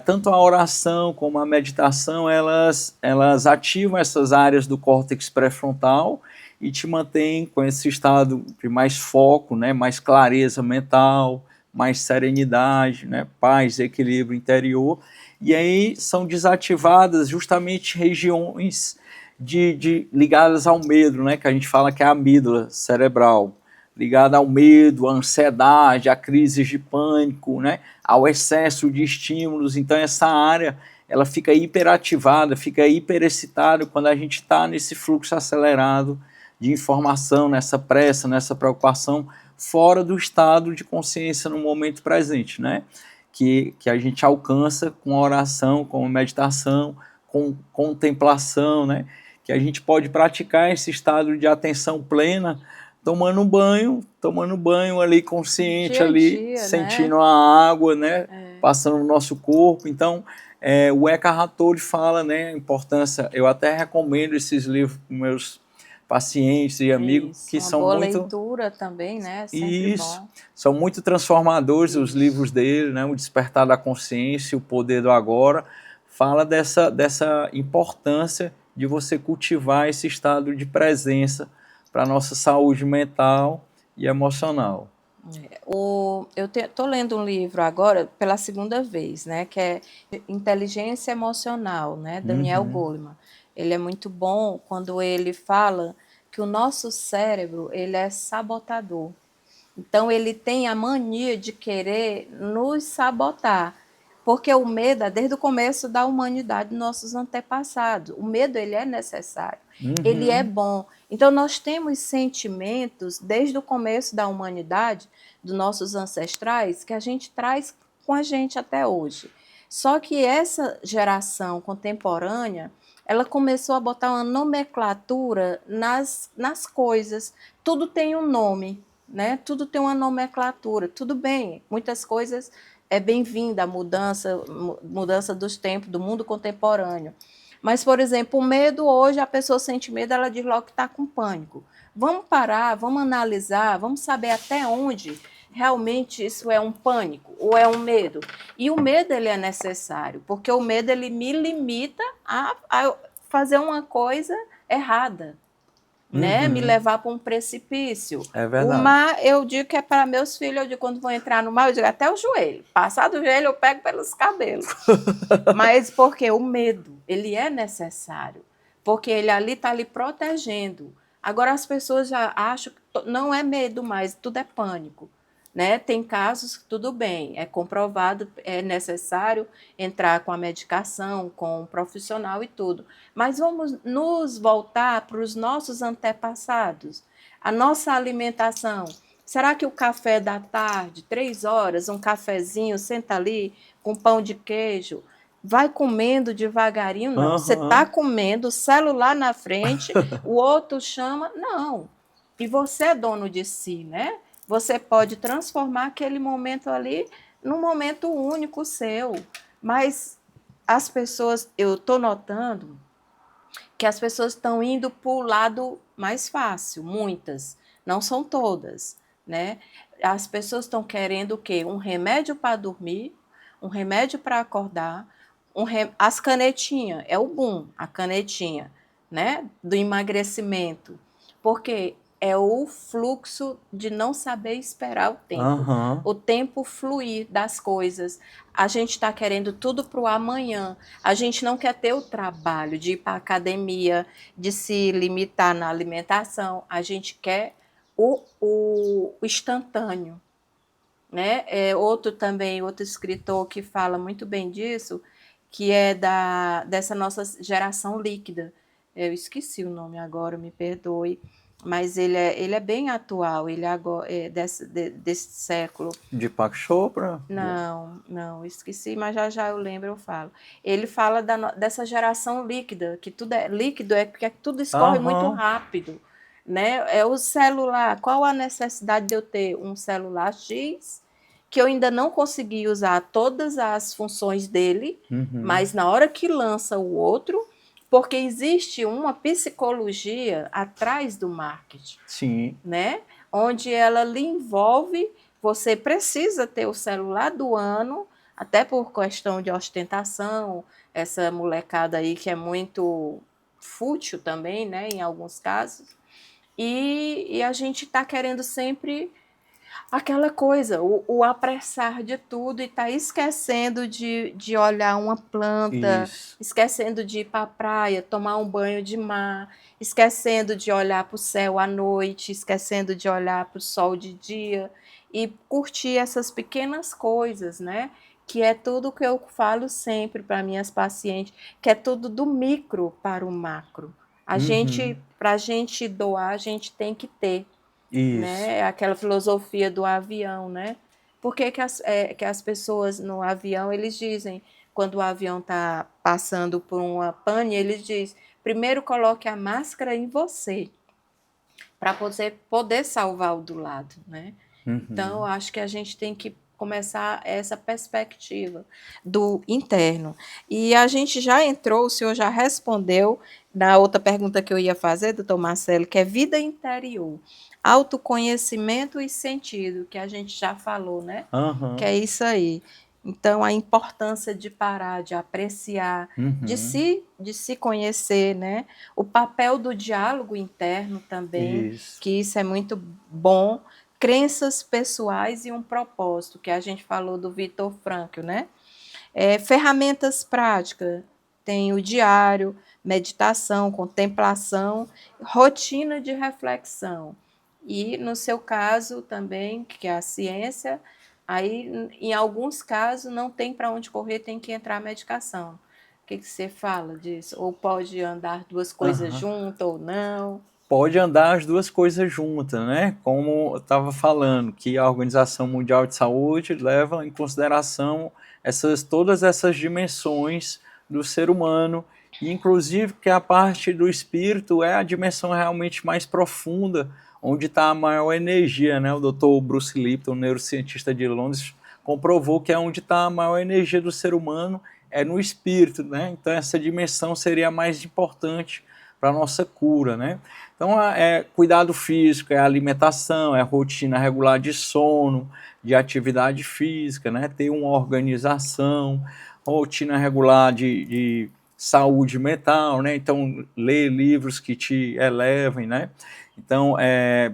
Tanto a oração como a meditação, elas ativam essas áreas do córtex pré-frontal e te mantém com esse estado de mais foco, né, mais clareza mental, mais serenidade, né, paz, equilíbrio interior. E aí são desativadas justamente regiões ligadas ao medo, né, que a gente fala que é a amígdala cerebral, ligada ao medo, à ansiedade, a crises de pânico, né, ao excesso de estímulos. Então essa área ela fica hiperativada, fica hiperexcitada quando a gente está nesse fluxo acelerado de informação, nessa pressa, nessa preocupação, fora do estado de consciência no momento presente, né? Que a gente alcança com a oração, com a meditação, com contemplação, né? Que a gente pode praticar esse estado de atenção plena tomando um banho ali consciente, dia a ali dia, sentindo né? a água, né? Passando no nosso corpo. Então, o Eckhart Tolle fala, né, a importância. Eu até recomendo esses livros para meus pacientes e amigos Isso, que uma são boa muito leitura também, né? Sempre isso, bom. são muito transformadores os Isso. livros dele, né? O Despertar da Consciência, O Poder do Agora, fala dessa importância de você cultivar esse estado de presença para a nossa saúde mental e emocional. Eu estou lendo um livro agora pela segunda vez, né? Que é Inteligência Emocional, né? Daniel Goleman. Ele é muito bom quando ele fala que o nosso cérebro ele é sabotador. Então ele tem a mania de querer nos sabotar, porque o medo é desde o começo da humanidade, dos nossos antepassados. O medo ele é necessário, ele é bom. Então nós temos sentimentos desde o começo da humanidade, dos nossos ancestrais, que a gente traz com a gente até hoje. Só que essa geração contemporânea, ela começou a botar uma nomenclatura nas coisas. Tudo tem um nome, né? Tudo tem uma nomenclatura. Tudo bem, muitas coisas é bem-vinda a mudança dos tempos, do mundo contemporâneo. Mas, por exemplo, o medo, hoje a pessoa sente medo, ela diz logo que está com pânico. Vamos parar, vamos analisar, vamos saber até onde realmente isso é um pânico ou é um medo. E o medo ele é necessário, porque o medo ele me limita a fazer uma coisa errada, né? Me levar para um precipício. É O verdade. mar, eu digo que é para meus filhos, eu digo, quando vão entrar no mar, eu digo até o joelho. Passar do joelho, eu pego pelos cabelos. Mas porque o medo, ele é necessário. Porque ele ali está lhe protegendo. Agora as pessoas já acham que não é medo mais, tudo é pânico. Né? Tem casos que tudo bem, é comprovado, é necessário entrar com a medicação, com um profissional e tudo. Mas vamos nos voltar para os nossos antepassados, a nossa alimentação. Será que o café da tarde, 3 horas, um cafezinho, senta ali com pão de queijo, vai comendo devagarinho? Não. Você está comendo, o celular na frente, o outro chama? Não. E você é dono de si, né? Você pode transformar aquele momento ali num momento único seu. Mas as pessoas, eu estou notando que as pessoas estão indo para o lado mais fácil, muitas, não são todas, né? As pessoas estão querendo o quê? Um remédio para dormir, um remédio para acordar, as canetinhas, é o boom, a canetinha, né? Do emagrecimento, porque é o fluxo de não saber esperar o tempo fluir das coisas. A gente está querendo tudo para o amanhã. A gente não quer ter o trabalho de ir para a academia, de se limitar na alimentação. A gente quer o instantâneo. Né? Outro escritor que fala muito bem disso, que é dessa nossa geração líquida. Eu esqueci o nome agora, me perdoe, mas ele é bem atual, ele é desse século. Deepak Chopra? Não, esqueci, mas já eu lembro, eu falo. Ele fala dessa geração líquida, que tudo é líquido, é porque tudo escorre muito rápido. Né? É o celular, qual a necessidade de eu ter um celular X, que eu ainda não consegui usar todas as funções dele, mas na hora que lança o outro, porque existe uma psicologia atrás do marketing. Sim. Né? Onde ela lhe envolve, você precisa ter o celular do ano, até por questão de ostentação, essa molecada aí que é muito fútil também, né, em alguns casos, e a gente está querendo sempre aquela coisa, o apressar de tudo e tá esquecendo de olhar uma planta, esquecendo de ir para a praia, tomar um banho de mar, esquecendo de olhar para o céu à noite, esquecendo de olhar para o sol de dia e curtir essas pequenas coisas, né? Que é tudo que eu falo sempre para minhas pacientes, que é tudo do micro para o macro. Para a gente doar, a gente tem que ter. Né? Aquela filosofia do avião, né? Por que as pessoas no avião, eles dizem, quando o avião está passando por uma pane, eles dizem, primeiro coloque a máscara em você, para você poder salvar o do lado, né? Então, eu acho que a gente tem que começar essa perspectiva do interno. E a gente já entrou, o senhor já respondeu na outra pergunta que eu ia fazer, doutor Marcelo, que é vida interior, autoconhecimento e sentido, que a gente já falou, né? Que é isso aí. Então, a importância de parar, de apreciar, de se conhecer, né? O papel do diálogo interno também, que isso é muito bom. Crenças pessoais e um propósito, que a gente falou do Viktor Frankl, né? Ferramentas práticas, tem o diário, meditação, contemplação, rotina de reflexão. E, no seu caso também, que é a ciência, aí, em alguns casos, não tem para onde correr, tem que entrar a medicação. O que você fala disso? Ou pode andar duas coisas juntas ou não? Pode andar as duas coisas juntas, né? Como eu estava falando, que a Organização Mundial de Saúde leva em consideração todas essas dimensões do ser humano, e inclusive que a parte do espírito é a dimensão realmente mais profunda, onde está a maior energia, né? O Dr. Bruce Lipton, neurocientista de Londres, comprovou que é onde está a maior energia do ser humano, é no espírito, né? Então essa dimensão seria a mais importante para a nossa cura, né? Então, cuidado físico, é alimentação, é rotina regular de sono, de atividade física, né? Ter uma organização, rotina regular de saúde mental, né? Então, ler livros que te elevem, né? Então,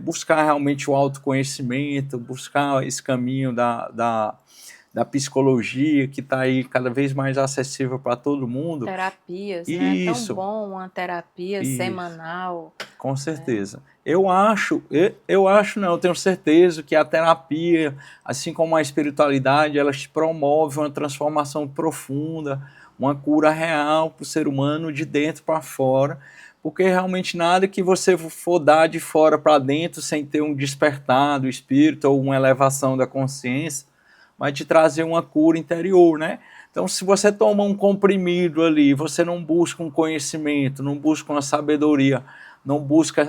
buscar realmente o autoconhecimento, buscar esse caminho da psicologia, que está aí cada vez mais acessível para todo mundo. Terapias, né? É tão bom uma terapia semanal. Com certeza. Né? Eu tenho certeza que a terapia, assim como a espiritualidade, elas promovem uma transformação profunda, uma cura real para o ser humano de dentro para fora, porque realmente nada que você for dar de fora para dentro sem ter um despertar do espírito ou uma elevação da consciência, vai te trazer uma cura interior, né? Então, se você toma um comprimido ali, você não busca um conhecimento, não busca uma sabedoria, não busca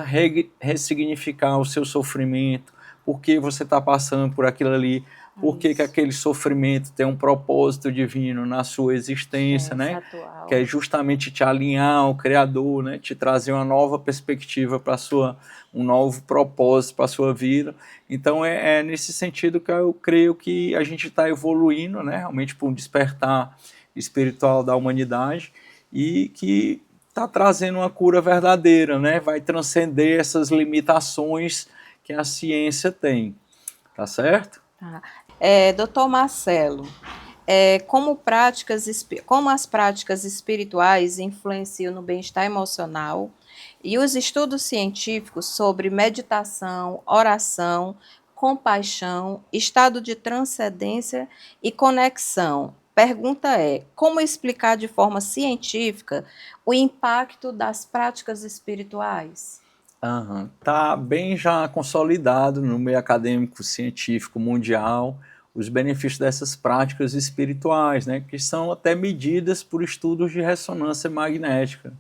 ressignificar o seu sofrimento, por que você está passando por aquilo ali, por que aquele sofrimento tem um propósito divino na sua existência, né? Atual. Que é justamente te alinhar ao Criador, né? Te trazer uma nova perspectiva para um novo propósito para a sua vida. Então é nesse sentido que eu creio que a gente está evoluindo, né? Realmente para um despertar espiritual da humanidade e que está trazendo uma cura verdadeira, né? Vai transcender essas limitações que a ciência tem, tá certo? Tá. Doutor Marcelo, como as práticas espirituais influenciam no bem-estar emocional e os estudos científicos sobre meditação, oração, compaixão, estado de transcendência e conexão. Pergunta é: como explicar de forma científica o impacto das práticas espirituais? Tá bem já consolidado no meio acadêmico científico mundial os benefícios dessas práticas espirituais, né, que são até medidas por estudos de ressonância magnética.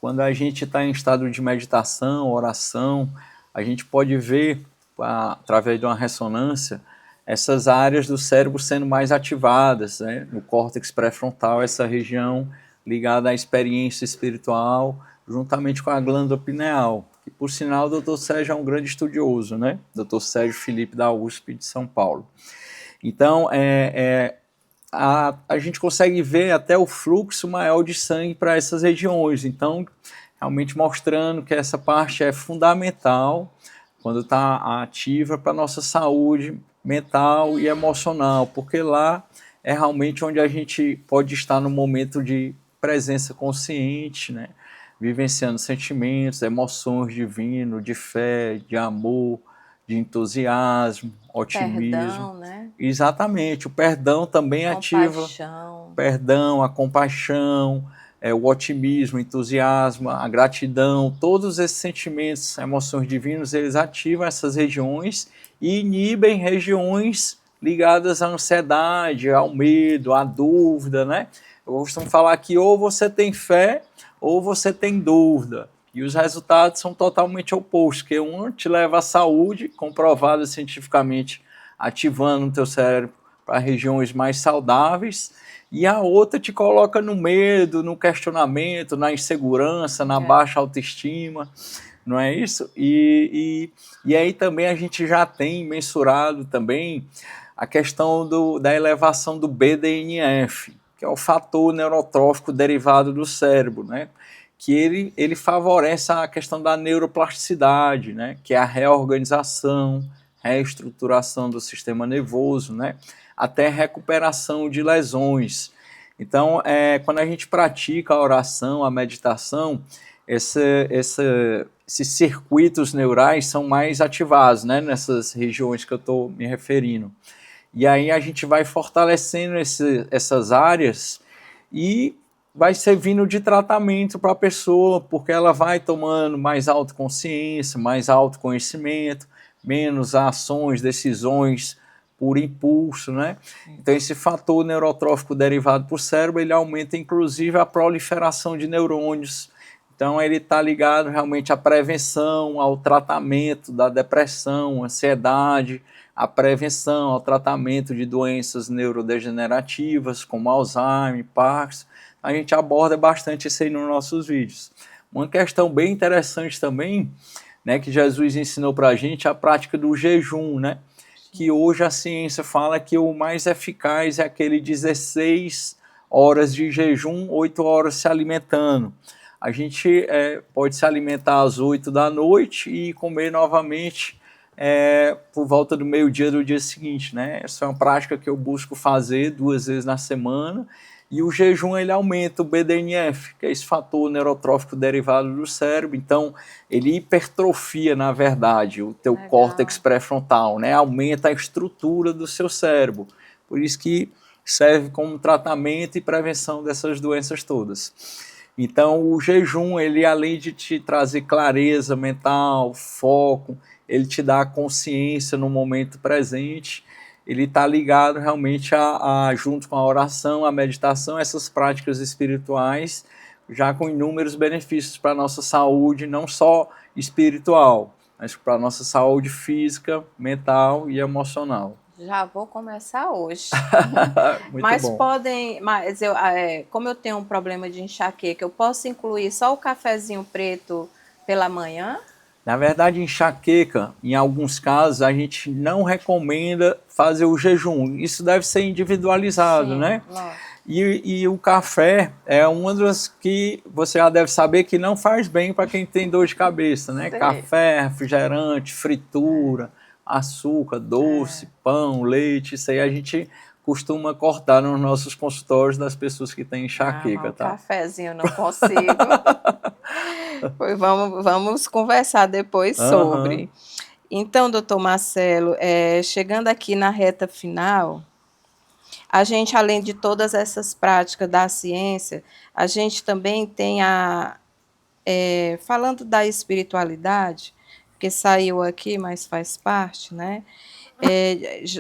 Quando a gente está em estado de meditação, oração, a gente pode ver, através de uma ressonância, essas áreas do cérebro sendo mais ativadas, né? No córtex pré-frontal, essa região ligada à experiência espiritual, juntamente com a glândula pineal, que, por sinal, o Dr. Sérgio é um grande estudioso, né? Dr. Sérgio Felipe, da USP de São Paulo. Então, a gente consegue ver até o fluxo maior de sangue para essas regiões. Então, realmente mostrando que essa parte é fundamental quando está ativa para a nossa saúde mental e emocional, porque lá é realmente onde a gente pode estar no momento de presença consciente, né? Vivenciando sentimentos, emoções divinas, de fé, de amor, de entusiasmo, otimismo. Perdão, né? Exatamente, o perdão também ativa o perdão, a compaixão, o otimismo, o entusiasmo, a gratidão, todos esses sentimentos, emoções divinas, eles ativam essas regiões e inibem regiões ligadas à ansiedade, ao medo, à dúvida, né? Eu costumo falar que ou você tem fé ou você tem dúvida. E os resultados são totalmente opostos, que um te leva à saúde, comprovada cientificamente, ativando o teu cérebro para regiões mais saudáveis, e a outra te coloca no medo, no questionamento, na insegurança, na baixa autoestima, não é isso? E aí também a gente já tem mensurado também a questão da elevação do BDNF, que é o fator neurotrófico derivado do cérebro, né? Que ele favorece a questão da neuroplasticidade, né? Que é a reorganização, reestruturação do sistema nervoso, né? Até recuperação de lesões. Então, quando a gente pratica a oração, a meditação, esses circuitos neurais são mais ativados, né? Nessas regiões que eu estou me referindo. E aí a gente vai fortalecendo essas áreas e vai servindo de tratamento para a pessoa, porque ela vai tomando mais autoconsciência, mais autoconhecimento, menos ações, decisões por impulso, né? Então esse fator neurotrófico derivado para o cérebro, ele aumenta inclusive a proliferação de neurônios. Então ele está ligado realmente à prevenção, ao tratamento da depressão, ansiedade, à prevenção, ao tratamento de doenças neurodegenerativas, como Alzheimer, Parkinson. A gente aborda bastante isso aí nos nossos vídeos. Uma questão bem interessante também, né, que Jesus ensinou para a gente, a prática do jejum, né? Que hoje a ciência fala que o mais eficaz é aquele 16 horas de jejum, 8 horas se alimentando. A gente pode se alimentar às 8 da noite e comer novamente por volta do meio-dia do dia seguinte, né? Essa é uma prática que eu busco fazer 2 vezes na semana. E o jejum, ele aumenta o BDNF, que é esse fator neurotrófico derivado do cérebro. Então, ele hipertrofia, na verdade, o teu córtex pré-frontal, né? Aumenta a estrutura do seu cérebro. Por isso que serve como tratamento e prevenção dessas doenças todas. Então, o jejum, ele além de te trazer clareza mental, foco, ele te dá consciência no momento presente, ele está ligado realmente junto com a oração, a meditação, essas práticas espirituais, já com inúmeros benefícios para a nossa saúde, não só espiritual, mas para a nossa saúde física, mental e emocional. Já vou começar hoje. Muito Mas bom. como eu tenho um problema de enxaqueca, eu posso incluir só o cafezinho preto pela manhã? Na verdade, enxaqueca, em alguns casos, a gente não recomenda fazer o jejum. Isso deve ser individualizado, Sim, né? lógico. E o café é uma das que você já deve saber que não faz bem para quem tem dor de cabeça, né? Sei. Café, refrigerante, fritura, açúcar, doce, pão, leite, isso aí a gente costuma cortar nos nossos consultórios das pessoas que têm Ah, mas enxaqueca, um tá? cafezinho eu não consigo. Pois vamos conversar depois Aham. sobre. Então, doutor Marcelo, chegando aqui na reta final, a gente, além de todas essas práticas da ciência, a gente também tem falando da espiritualidade, que saiu aqui, mas faz parte, né?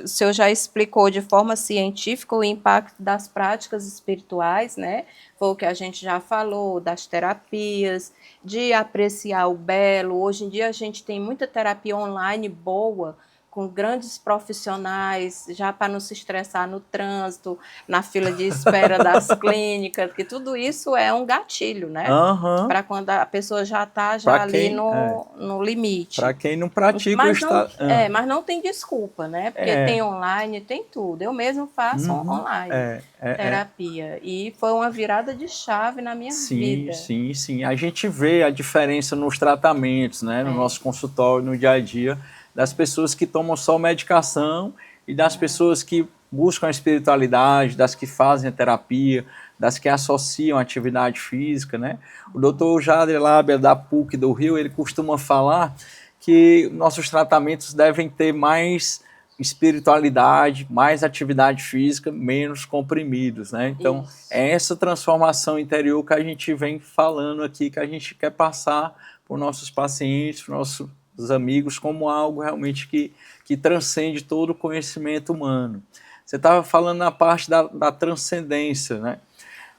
O senhor já explicou de forma científica o impacto das práticas espirituais, né? Foi o que a gente já falou, das terapias, de apreciar o belo. Hoje em dia a gente tem muita terapia online boa, com grandes profissionais, já para não se estressar no trânsito, na fila de espera das clínicas, que tudo isso é um gatilho, né? Aham. Para quando a pessoa já está Para já ali no limite. quem não pratica o Mas não, estado. Ah, mas não tem desculpa, né? Porque é. tem online, tem tudo. Eu mesmo faço Uhum. online É. terapia e foi uma virada de chave na minha Sim, vida. sim, sim. A gente vê a diferença nos tratamentos, né, no É, nosso consultório, no dia a dia, das pessoas que tomam só medicação e das pessoas que buscam a espiritualidade, das que fazem a terapia, das que associam a atividade física, né? O doutor Jader Laber, da PUC do Rio, ele costuma falar que nossos tratamentos devem ter mais espiritualidade, mais atividade física, menos comprimidos, né? Então, isso. é essa transformação interior que a gente vem falando aqui, que a gente quer passar para os nossos pacientes, para os nossos amigos, como algo realmente que transcende todo o conhecimento humano. Você estava falando na parte da transcendência, né?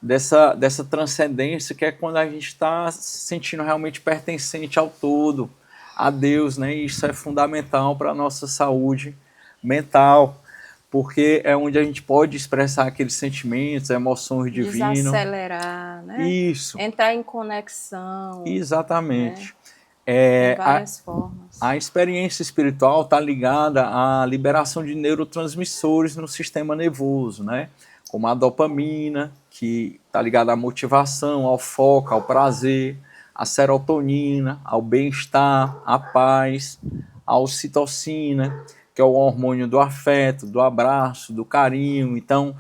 Dessa transcendência que é quando a gente está se sentindo realmente pertencente ao todo, a Deus, né? E isso é fundamental para a nossa saúde mental, porque é onde a gente pode expressar aqueles sentimentos, emoções divinas. Desacelerar, né? Isso, Entrar em conexão, né? exatamente. Tem É, várias formas. a experiência espiritual está ligada à liberação de neurotransmissores no sistema nervoso, né? Como a dopamina, que está ligada à motivação, ao foco, ao prazer, a serotonina, ao bem-estar, à paz, a ocitocina, que é o hormônio do afeto, do abraço, do carinho. Então,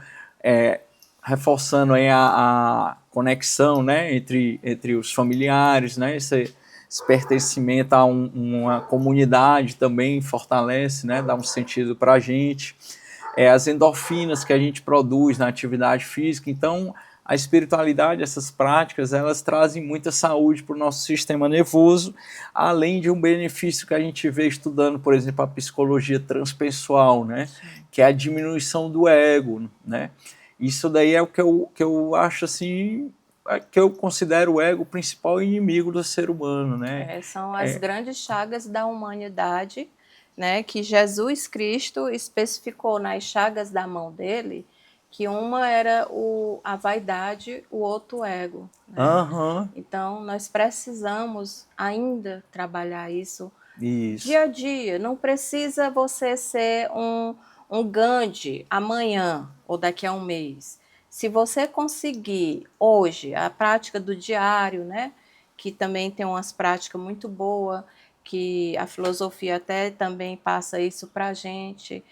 reforçando aí a conexão, né, entre os familiares, né, esse pertencimento a uma comunidade também fortalece, né, dá um sentido para a gente. As endorfinas que a gente produz na atividade física. Então, a espiritualidade, essas práticas, elas trazem muita saúde para o nosso sistema nervoso, além de um benefício que a gente vê estudando, por exemplo, a psicologia transpessoal, né, que é a diminuição do ego, né. Isso daí é o que eu acho assim, que eu considero o ego o principal inimigo do ser humano, né? São as grandes chagas da humanidade, né, que Jesus Cristo especificou nas chagas da mão dele, que uma era a vaidade, o outro o ego, né? Aham, Então, nós precisamos ainda trabalhar isso isso. dia a dia. Não precisa você ser um Gandhi amanhã ou daqui a um mês. Se você conseguir hoje a prática do diário, né, que também tem umas práticas muito boas, que a filosofia até também passa isso para a gente,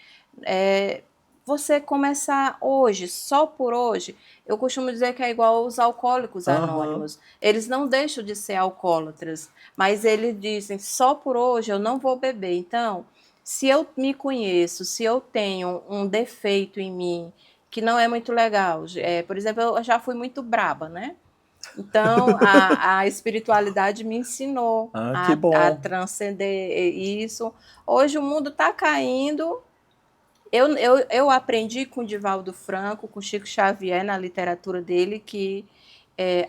você começar hoje, só por hoje, eu costumo dizer que é igual os alcoólicos Aham. anônimos. Eles não deixam de ser alcoólatras, mas eles dizem, só por hoje eu não vou beber. Então, se eu me conheço, se eu tenho um defeito em mim que não é muito legal, por exemplo, eu já fui muito braba, né? Então, a espiritualidade me ensinou Ah, que a bom. transcender isso. Hoje o mundo está caindo. Eu aprendi com Divaldo Franco, com Chico Xavier, na literatura dele, que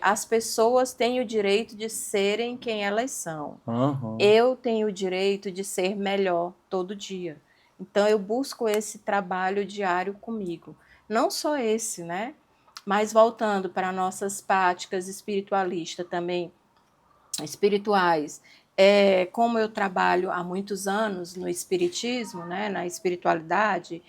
as pessoas têm o direito de serem quem elas são. Uhum. Eu tenho o direito de ser melhor todo dia. Então, eu busco esse trabalho diário comigo. Não só esse, né? Mas voltando para nossas práticas espiritualistas também, espirituais, como eu trabalho há muitos anos no espiritismo, né, na espiritualidade,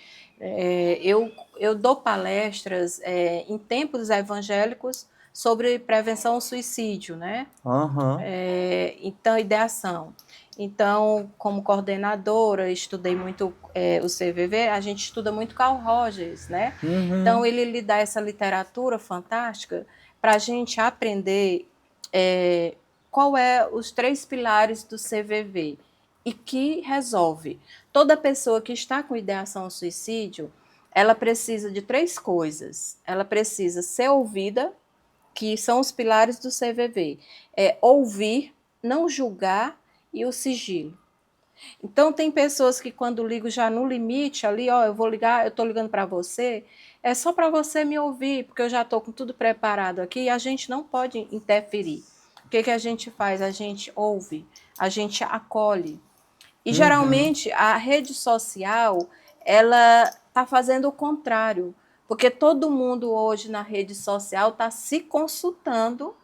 eu dou palestras em templos evangélicos sobre prevenção ao suicídio, né? Uhum. Então, ideação. Então, como coordenadora, estudei muito o CVV, a gente estuda muito Carl Rogers, né? Uhum. Então, ele lhe dá essa literatura fantástica para a gente aprender qual é os 3 pilares do CVV e que resolve. Toda pessoa que está com ideação ao suicídio, ela precisa de 3 coisas. Ela precisa ser ouvida, que são os pilares do CVV. Ouvir, não julgar e o sigilo. Então, tem pessoas que quando ligo já no limite ali, eu vou ligar, eu estou ligando para você, é só para você me ouvir, porque eu já estou com tudo preparado aqui e a gente não pode interferir. O que a gente faz? A gente ouve, a gente acolhe. E geralmente a rede social, ela está fazendo o contrário, porque todo mundo hoje na rede social está se consultando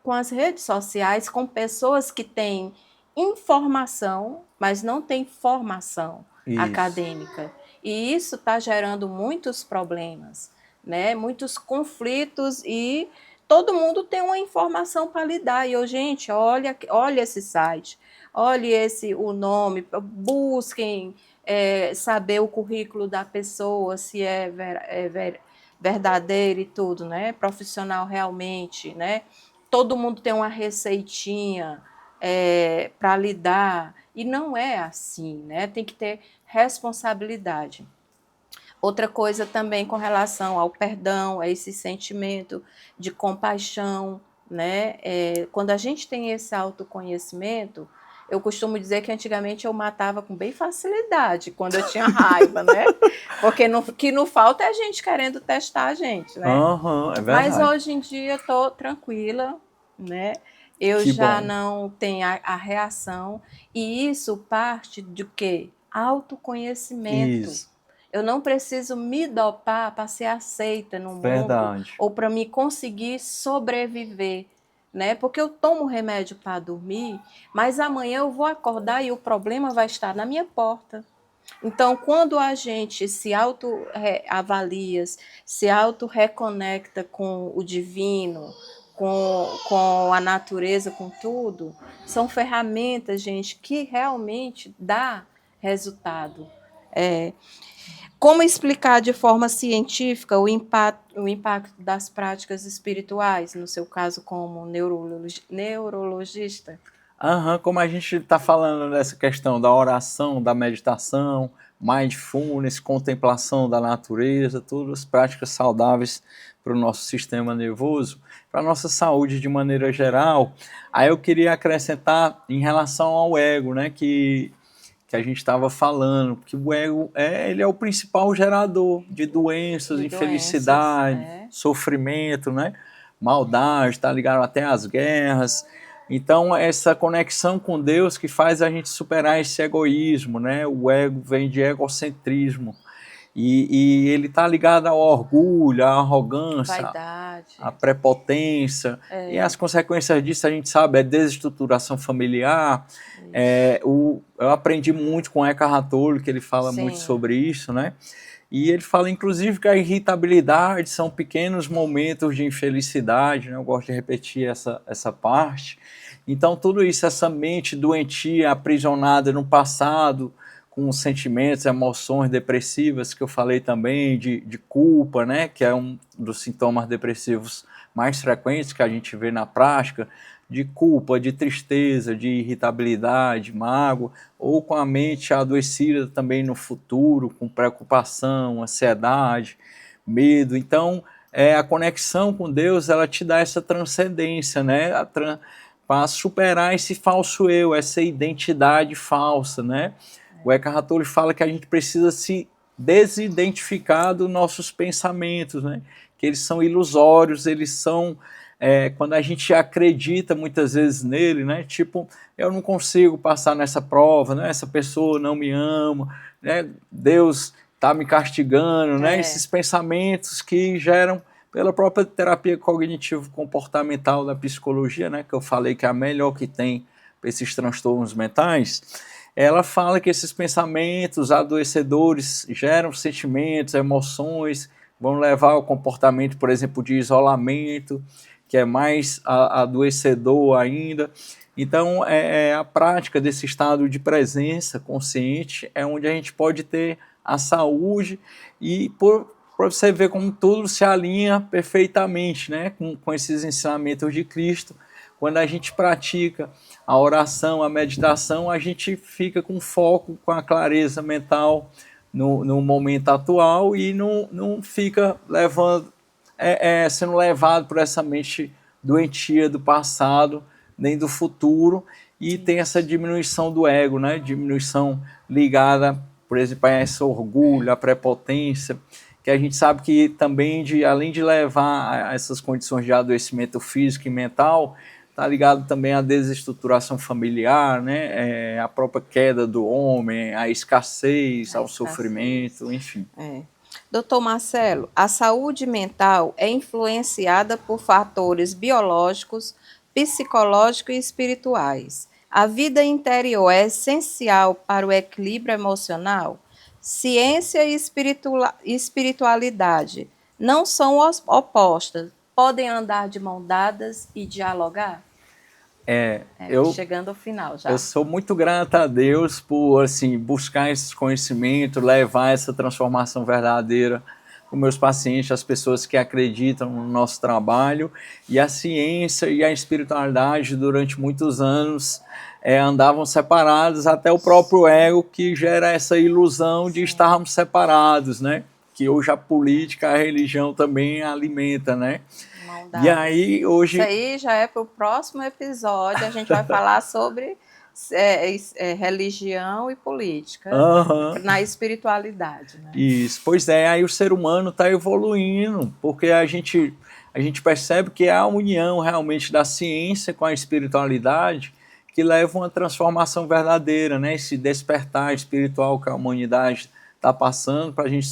com as redes sociais, com pessoas que têm informação, mas não têm formação acadêmica. E isso está gerando muitos problemas, né? Muitos conflitos e todo mundo tem uma informação para lidar. E eu, gente, olha esse site, olhe o nome, busquem saber o currículo da pessoa, se verdadeiro e tudo, né? Profissional realmente, né? Todo mundo tem uma receitinha para lidar, e não é assim, né? Tem que ter responsabilidade. Outra coisa também com relação ao perdão, a esse sentimento de compaixão, né? Quando a gente tem esse autoconhecimento, eu costumo dizer que antigamente eu matava com bem facilidade quando eu tinha raiva, né? Porque o que não falta é a gente querendo testar a gente, né? É verdade. Mas hoje em dia eu estou tranquila, né? Eu Que já bom. não tenho a reação. E isso parte de quê? Autoconhecimento. Isso. Eu não preciso me dopar para ser aceita no mundo Verdade. ou para me conseguir sobreviver, né? Porque eu tomo remédio para dormir, mas amanhã eu vou acordar e o problema vai estar na minha porta. Então, quando a gente se autoavalia, se auto-reconecta com o divino, com a natureza, com tudo, são ferramentas, gente, que realmente dá resultado. Como explicar de forma científica o impacto das práticas espirituais, no seu caso como neurologista? Como a gente está falando dessa questão da oração, da meditação, mindfulness, contemplação da natureza, todas as práticas saudáveis para o nosso sistema nervoso, para a nossa saúde de maneira geral. Aí eu queria acrescentar em relação ao ego, né, que a gente estava falando, que o ego ele é o principal gerador de doenças, infelicidade, sofrimento, né, maldade, está ligado até às guerras. Então, essa conexão com Deus que faz a gente superar esse egoísmo, né? O ego vem de egocentrismo. E ele está ligado ao orgulho, à arrogância, vaidade, à prepotência. E as consequências disso a gente sabe, é desestruturação familiar. Eu aprendi muito com Eckhart Tolle, que ele fala muito sobre isso, né? E ele fala, inclusive, que a irritabilidade são pequenos momentos de infelicidade, né? Eu gosto de repetir essa parte. Então, tudo isso, essa mente doentia, aprisionada no passado, com sentimentos, emoções depressivas, que eu falei também, de culpa, né? Que é um dos sintomas depressivos mais frequentes que a gente vê na prática, de culpa, de tristeza, de irritabilidade, mágoa, ou com a mente adoecida também no futuro, com preocupação, ansiedade, medo. Então, a conexão com Deus, ela te dá essa transcendência, né? Para superar esse falso eu, essa identidade falsa, né? O Eckhart Tolle fala que a gente precisa se desidentificar dos nossos pensamentos, né? Que eles são ilusórios, eles são quando a gente acredita muitas vezes nele, né? Tipo, eu não consigo passar nessa prova, né? Essa pessoa não me ama, né? Deus está me castigando, né? Esses pensamentos que geram pela própria terapia cognitivo-comportamental da psicologia, né? Que eu falei que é a melhor que tem para esses transtornos mentais. Ela fala que esses pensamentos adoecedores geram sentimentos, emoções, vão levar ao comportamento, por exemplo, de isolamento, que é mais adoecedor ainda. Então, a prática desse estado de presença consciente é onde a gente pode ter a saúde e para você ver como tudo se alinha perfeitamente, né, com esses ensinamentos de Cristo. Quando a gente pratica a oração, a meditação, a gente fica com foco, com a clareza mental no momento atual e não fica sendo levado por essa mente doentia do passado, nem do futuro, e tem essa diminuição do ego, né? Diminuição ligada, por exemplo, a esse orgulho, a prepotência, que a gente sabe que também, além de levar a essas condições de adoecimento físico e mental, está ligado também à desestruturação familiar, né? A própria queda do homem, à escassez, ao sofrimento, enfim. Doutor Marcelo, a saúde mental é influenciada por fatores biológicos, psicológicos e espirituais. A vida interior é essencial para o equilíbrio emocional? Ciência e espiritualidade não são opostas, podem andar de mão dadas e dialogar? Chegando ao final já. Eu sou muito grato a Deus por assim, buscar esse conhecimento, levar essa transformação verdadeira com meus pacientes, as pessoas que acreditam no nosso trabalho. E a ciência e a espiritualidade, durante muitos anos, andavam separados, até o próprio ego, que gera essa ilusão de estarmos separados, né? Que hoje a política, a religião também alimenta, né? E aí, hoje... Isso aí já é para o próximo episódio, a gente vai falar sobre religião e política na espiritualidade. Né? Isso, pois é, aí o ser humano está evoluindo, porque a gente percebe que é a união realmente da ciência com a espiritualidade que leva a uma transformação verdadeira, né? Esse despertar espiritual que a humanidade está passando para a gente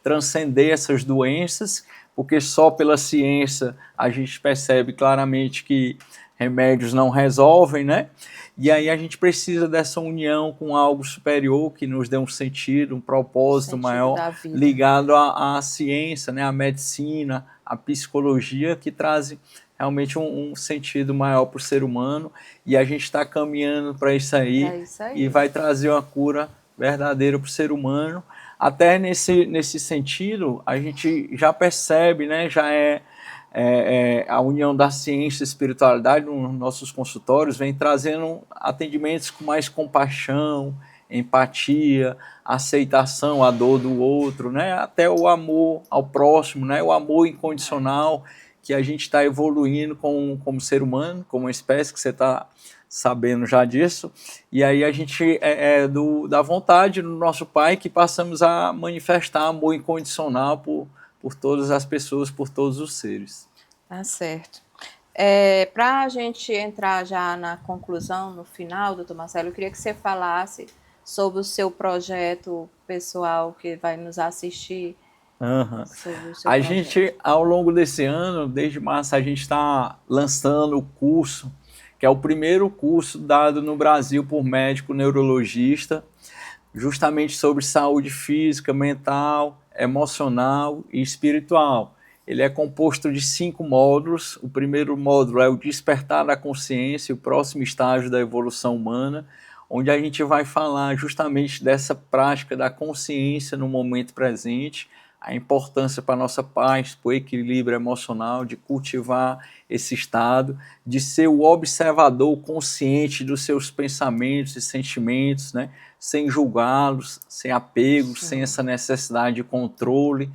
transcender essas doenças, porque só pela ciência a gente percebe claramente que remédios não resolvem, né? E aí a gente precisa dessa união com algo superior que nos dê um sentido, um propósito maior, ligado à ciência, né? À medicina, à psicologia, que trazem realmente um sentido maior para o ser humano. E a gente está caminhando para isso aí e vai trazer uma cura verdadeira para o ser humano. Até nesse sentido, a gente já percebe, né, já a união da ciência e espiritualidade nos nossos consultórios vem trazendo atendimentos com mais compaixão, empatia, aceitação à dor do outro, né, até o amor ao próximo, né, o amor incondicional que a gente está evoluindo como ser humano, como espécie, que você está sabendo já disso, e aí a gente da vontade do nosso Pai que passamos a manifestar amor incondicional por todas as pessoas, por todos os seres. Tá certo. Para a gente entrar já na conclusão, no final, doutor Marcelo, eu queria que você falasse sobre o seu projeto pessoal que vai nos assistir. A gente, ao longo desse ano, desde março, a gente está lançando o curso, que é o primeiro curso dado no Brasil por médico neurologista, justamente sobre saúde física, mental, emocional e espiritual. Ele é composto de 5 módulos. O primeiro módulo é o despertar da consciência, o próximo estágio da evolução humana, onde a gente vai falar justamente dessa prática da consciência no momento presente, a importância para a nossa paz, para o equilíbrio emocional, de cultivar esse estado, de ser o observador consciente dos seus pensamentos e sentimentos, né? Sem julgá-los, sem apegos, sem essa necessidade de controle.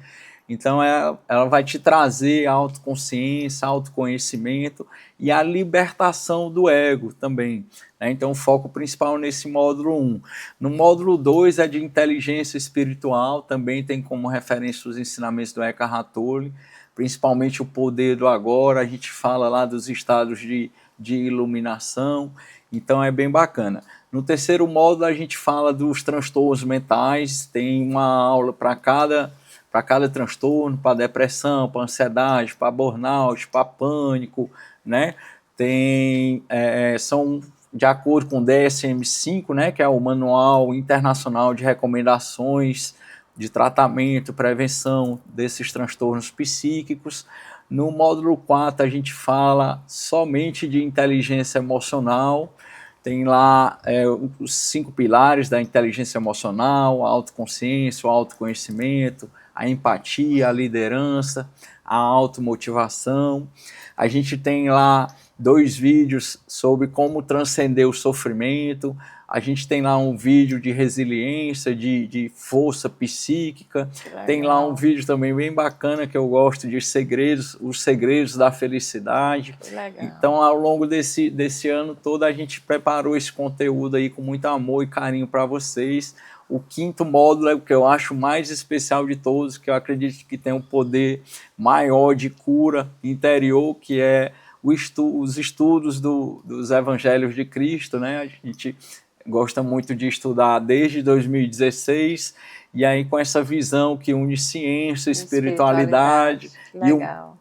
Então, ela vai te trazer autoconsciência, autoconhecimento e a libertação do ego também. Né? Então, o foco principal nesse módulo 1. No módulo 2 é de inteligência espiritual, também tem como referência os ensinamentos do Eckhart Tolle. principalmente o poder do agora, a gente fala lá dos estados de iluminação, então é bem bacana. No terceiro módulo a gente fala dos transtornos mentais, tem uma aula para cada transtorno, para depressão, para ansiedade, para burnout, para pânico, né? São de acordo com o DSM-5, né, que é o Manual Internacional de Recomendações de Tratamento, Prevenção desses transtornos psíquicos. No módulo 4 a gente fala somente de inteligência emocional, tem lá os 5 pilares da inteligência emocional: a autoconsciência, o autoconhecimento, a empatia, a liderança, a automotivação. A gente tem lá 2 vídeos sobre como transcender o sofrimento. A gente tem lá um vídeo de resiliência, de força psíquica. Tem lá um vídeo também bem bacana que eu gosto, de segredos, os segredos da felicidade. Então, ao longo desse ano todo, a gente preparou esse conteúdo aí com muito amor e carinho para vocês. O 5º módulo é o que eu acho mais especial de todos, que eu acredito que tem um poder maior de cura interior, que é os estudos dos Evangelhos de Cristo, né? A gente gosta muito de estudar desde 2016, e aí com essa visão que une ciência, espiritualidade.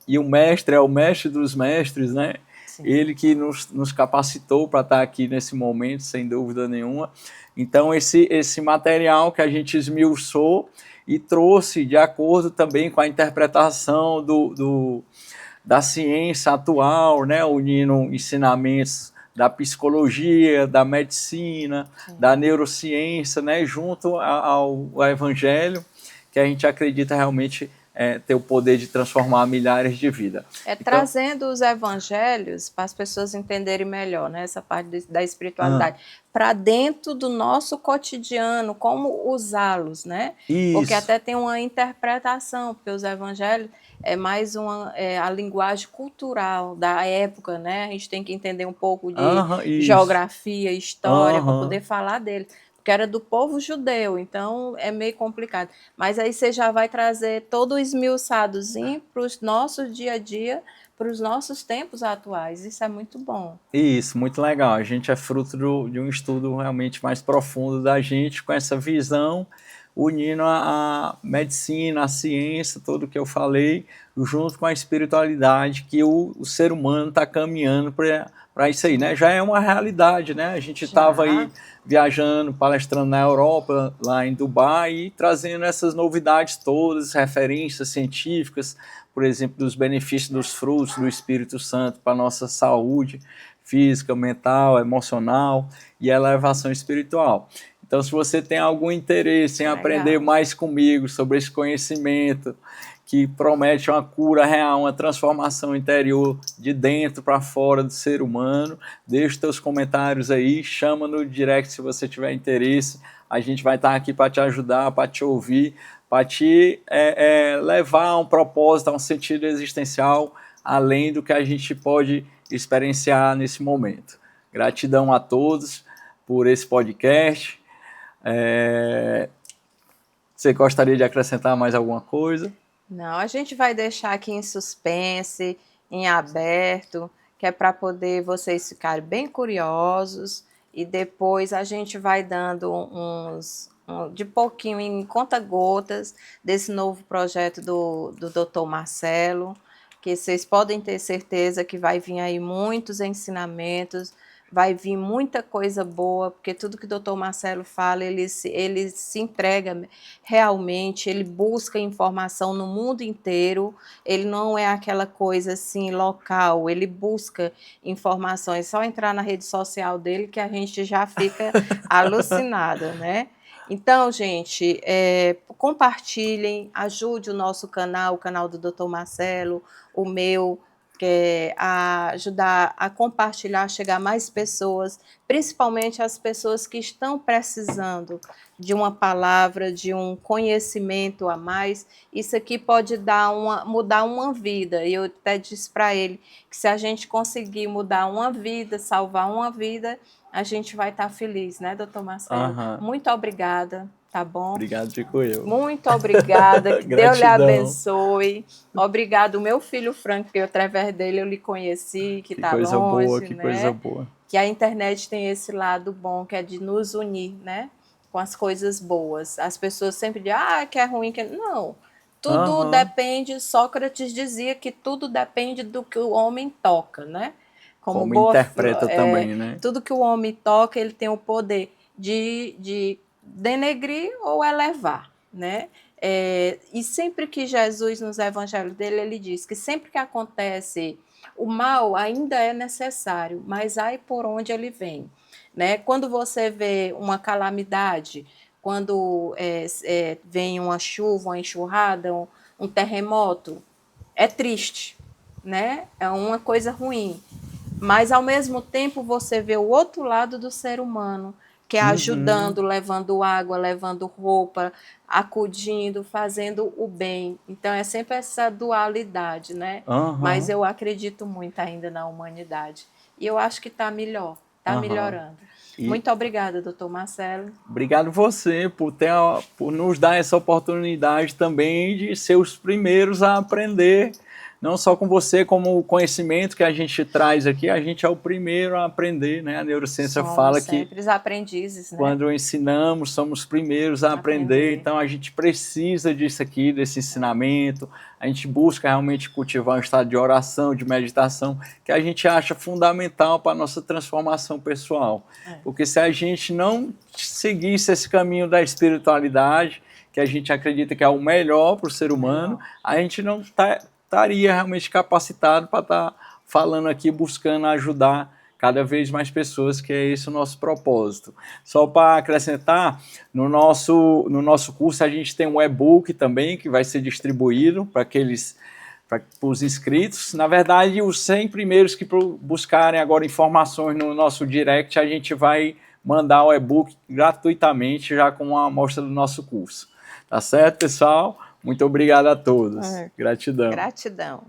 E o mestre é o mestre dos mestres, né? Sim. Ele que nos capacitou para estar aqui nesse momento, sem dúvida nenhuma. Então, esse material que a gente esmiuçou e trouxe de acordo também com a interpretação da ciência atual, né, unindo ensinamentos da psicologia, da medicina, sim, da neurociência, né, junto ao evangelho, que a gente acredita realmente ter o poder de transformar milhares de vidas. Então, trazendo os evangelhos para as pessoas entenderem melhor, né, essa parte da espiritualidade, para dentro do nosso cotidiano, como usá-los, né? Isso. Porque até tem uma interpretação, porque os evangelhos é mais a linguagem cultural da época, né? A gente tem que entender um pouco de geografia, história, para poder falar dele. Porque era do povo judeu, então é meio complicado. Mas aí você já vai trazer todo o esmiuçadozinho para o nosso dia a dia, para os nossos tempos atuais. Isso é muito bom. Isso, muito legal. A gente é fruto de um estudo realmente mais profundo da gente, com essa visão, unindo a medicina, a ciência, tudo que eu falei, junto com a espiritualidade, que o ser humano está caminhando para isso aí, né? Já é uma realidade, né? A gente estava aí viajando, palestrando na Europa, lá em Dubai, e trazendo essas novidades todas, referências científicas, por exemplo, dos benefícios dos frutos do Espírito Santo para a nossa saúde física, mental, emocional e elevação espiritual. Então, se você tem algum interesse em aprender mais comigo sobre esse conhecimento que promete uma cura real, uma transformação interior de dentro para fora do ser humano, deixa os teus comentários aí, chama no direct se você tiver interesse. A gente vai estar aqui para te ajudar, para te ouvir, para te levar a um propósito, a um sentido existencial, além do que a gente pode experienciar nesse momento. Gratidão a todos por esse podcast. Você gostaria de acrescentar mais alguma coisa? Não, a gente vai deixar aqui em suspense, em aberto, que é para poder vocês ficarem bem curiosos, e depois a gente vai dando de pouquinho em conta-gotas desse novo projeto do Dr. Marcelo, que vocês podem ter certeza que vai vir aí muitos ensinamentos, vai vir muita coisa boa, porque tudo que o Dr. Marcelo fala, ele se entrega realmente, ele busca informação no mundo inteiro, ele não é aquela coisa assim local, ele busca informações, só entrar na rede social dele que a gente já fica alucinada, né? Então, gente, compartilhem, ajude o nosso canal, o canal do Dr. Marcelo, o meu, que é ajudar a compartilhar, chegar a mais pessoas, principalmente as pessoas que estão precisando de uma palavra, de um conhecimento a mais. Isso aqui pode mudar uma vida. E eu até disse para ele que se a gente conseguir mudar uma vida, salvar uma vida, a gente vai estar feliz, né, doutor Marcelo? Muito obrigada. tá bom? Obrigado, fico eu. Muito obrigada, que Deus lhe Gratidão. abençoe. Obrigado, meu filho Frank, que através dele eu lhe conheci, que está coisa longe, boa, que né? coisa boa. Que a internet tem esse lado bom, que é de nos unir, né? Com as coisas boas. As pessoas sempre dizem, que é ruim, que não. Tudo depende, Sócrates dizia que tudo depende do que o homem toca, né? Como interpreta também, né? Tudo que o homem toca, ele tem o poder de denegrir ou elevar, né? E sempre que Jesus, nos evangelhos dele, ele diz que sempre que acontece o mal, ainda é necessário, mas ai por onde ele vem, né? Quando você vê uma calamidade, quando vem uma chuva, uma enxurrada, um terremoto, é triste, né? É uma coisa ruim. Mas, ao mesmo tempo, você vê o outro lado do ser humano, que é ajudando, levando água, levando roupa, acudindo, fazendo o bem. Então, é sempre essa dualidade, né? Mas eu acredito muito ainda na humanidade. E eu acho que está melhor, está melhorando. Muito obrigada, doutor Marcelo. Obrigado você por nos dar essa oportunidade também de ser os primeiros a aprender, não só com você, como o conhecimento que a gente traz aqui, a gente é o primeiro a aprender, né? A neurociência fala que sempre os aprendizes, né? Quando ensinamos, somos os primeiros a aprender, então a gente precisa disso aqui, desse ensinamento, a gente busca realmente cultivar um estado de oração, de meditação, que a gente acha fundamental para a nossa transformação pessoal. Porque se a gente não seguisse esse caminho da espiritualidade, que a gente acredita que é o melhor para o ser humano, a gente não estaria realmente capacitado para estar falando aqui, buscando ajudar cada vez mais pessoas, que é esse o nosso propósito. Só para acrescentar, no nosso curso a gente tem um e-book também, que vai ser distribuído para os inscritos. Na verdade, os 100 primeiros que buscarem agora informações no nosso direct, a gente vai mandar o e-book gratuitamente, já com uma amostra do nosso curso. Tá certo, pessoal? Muito obrigado a todos. Gratidão. Gratidão.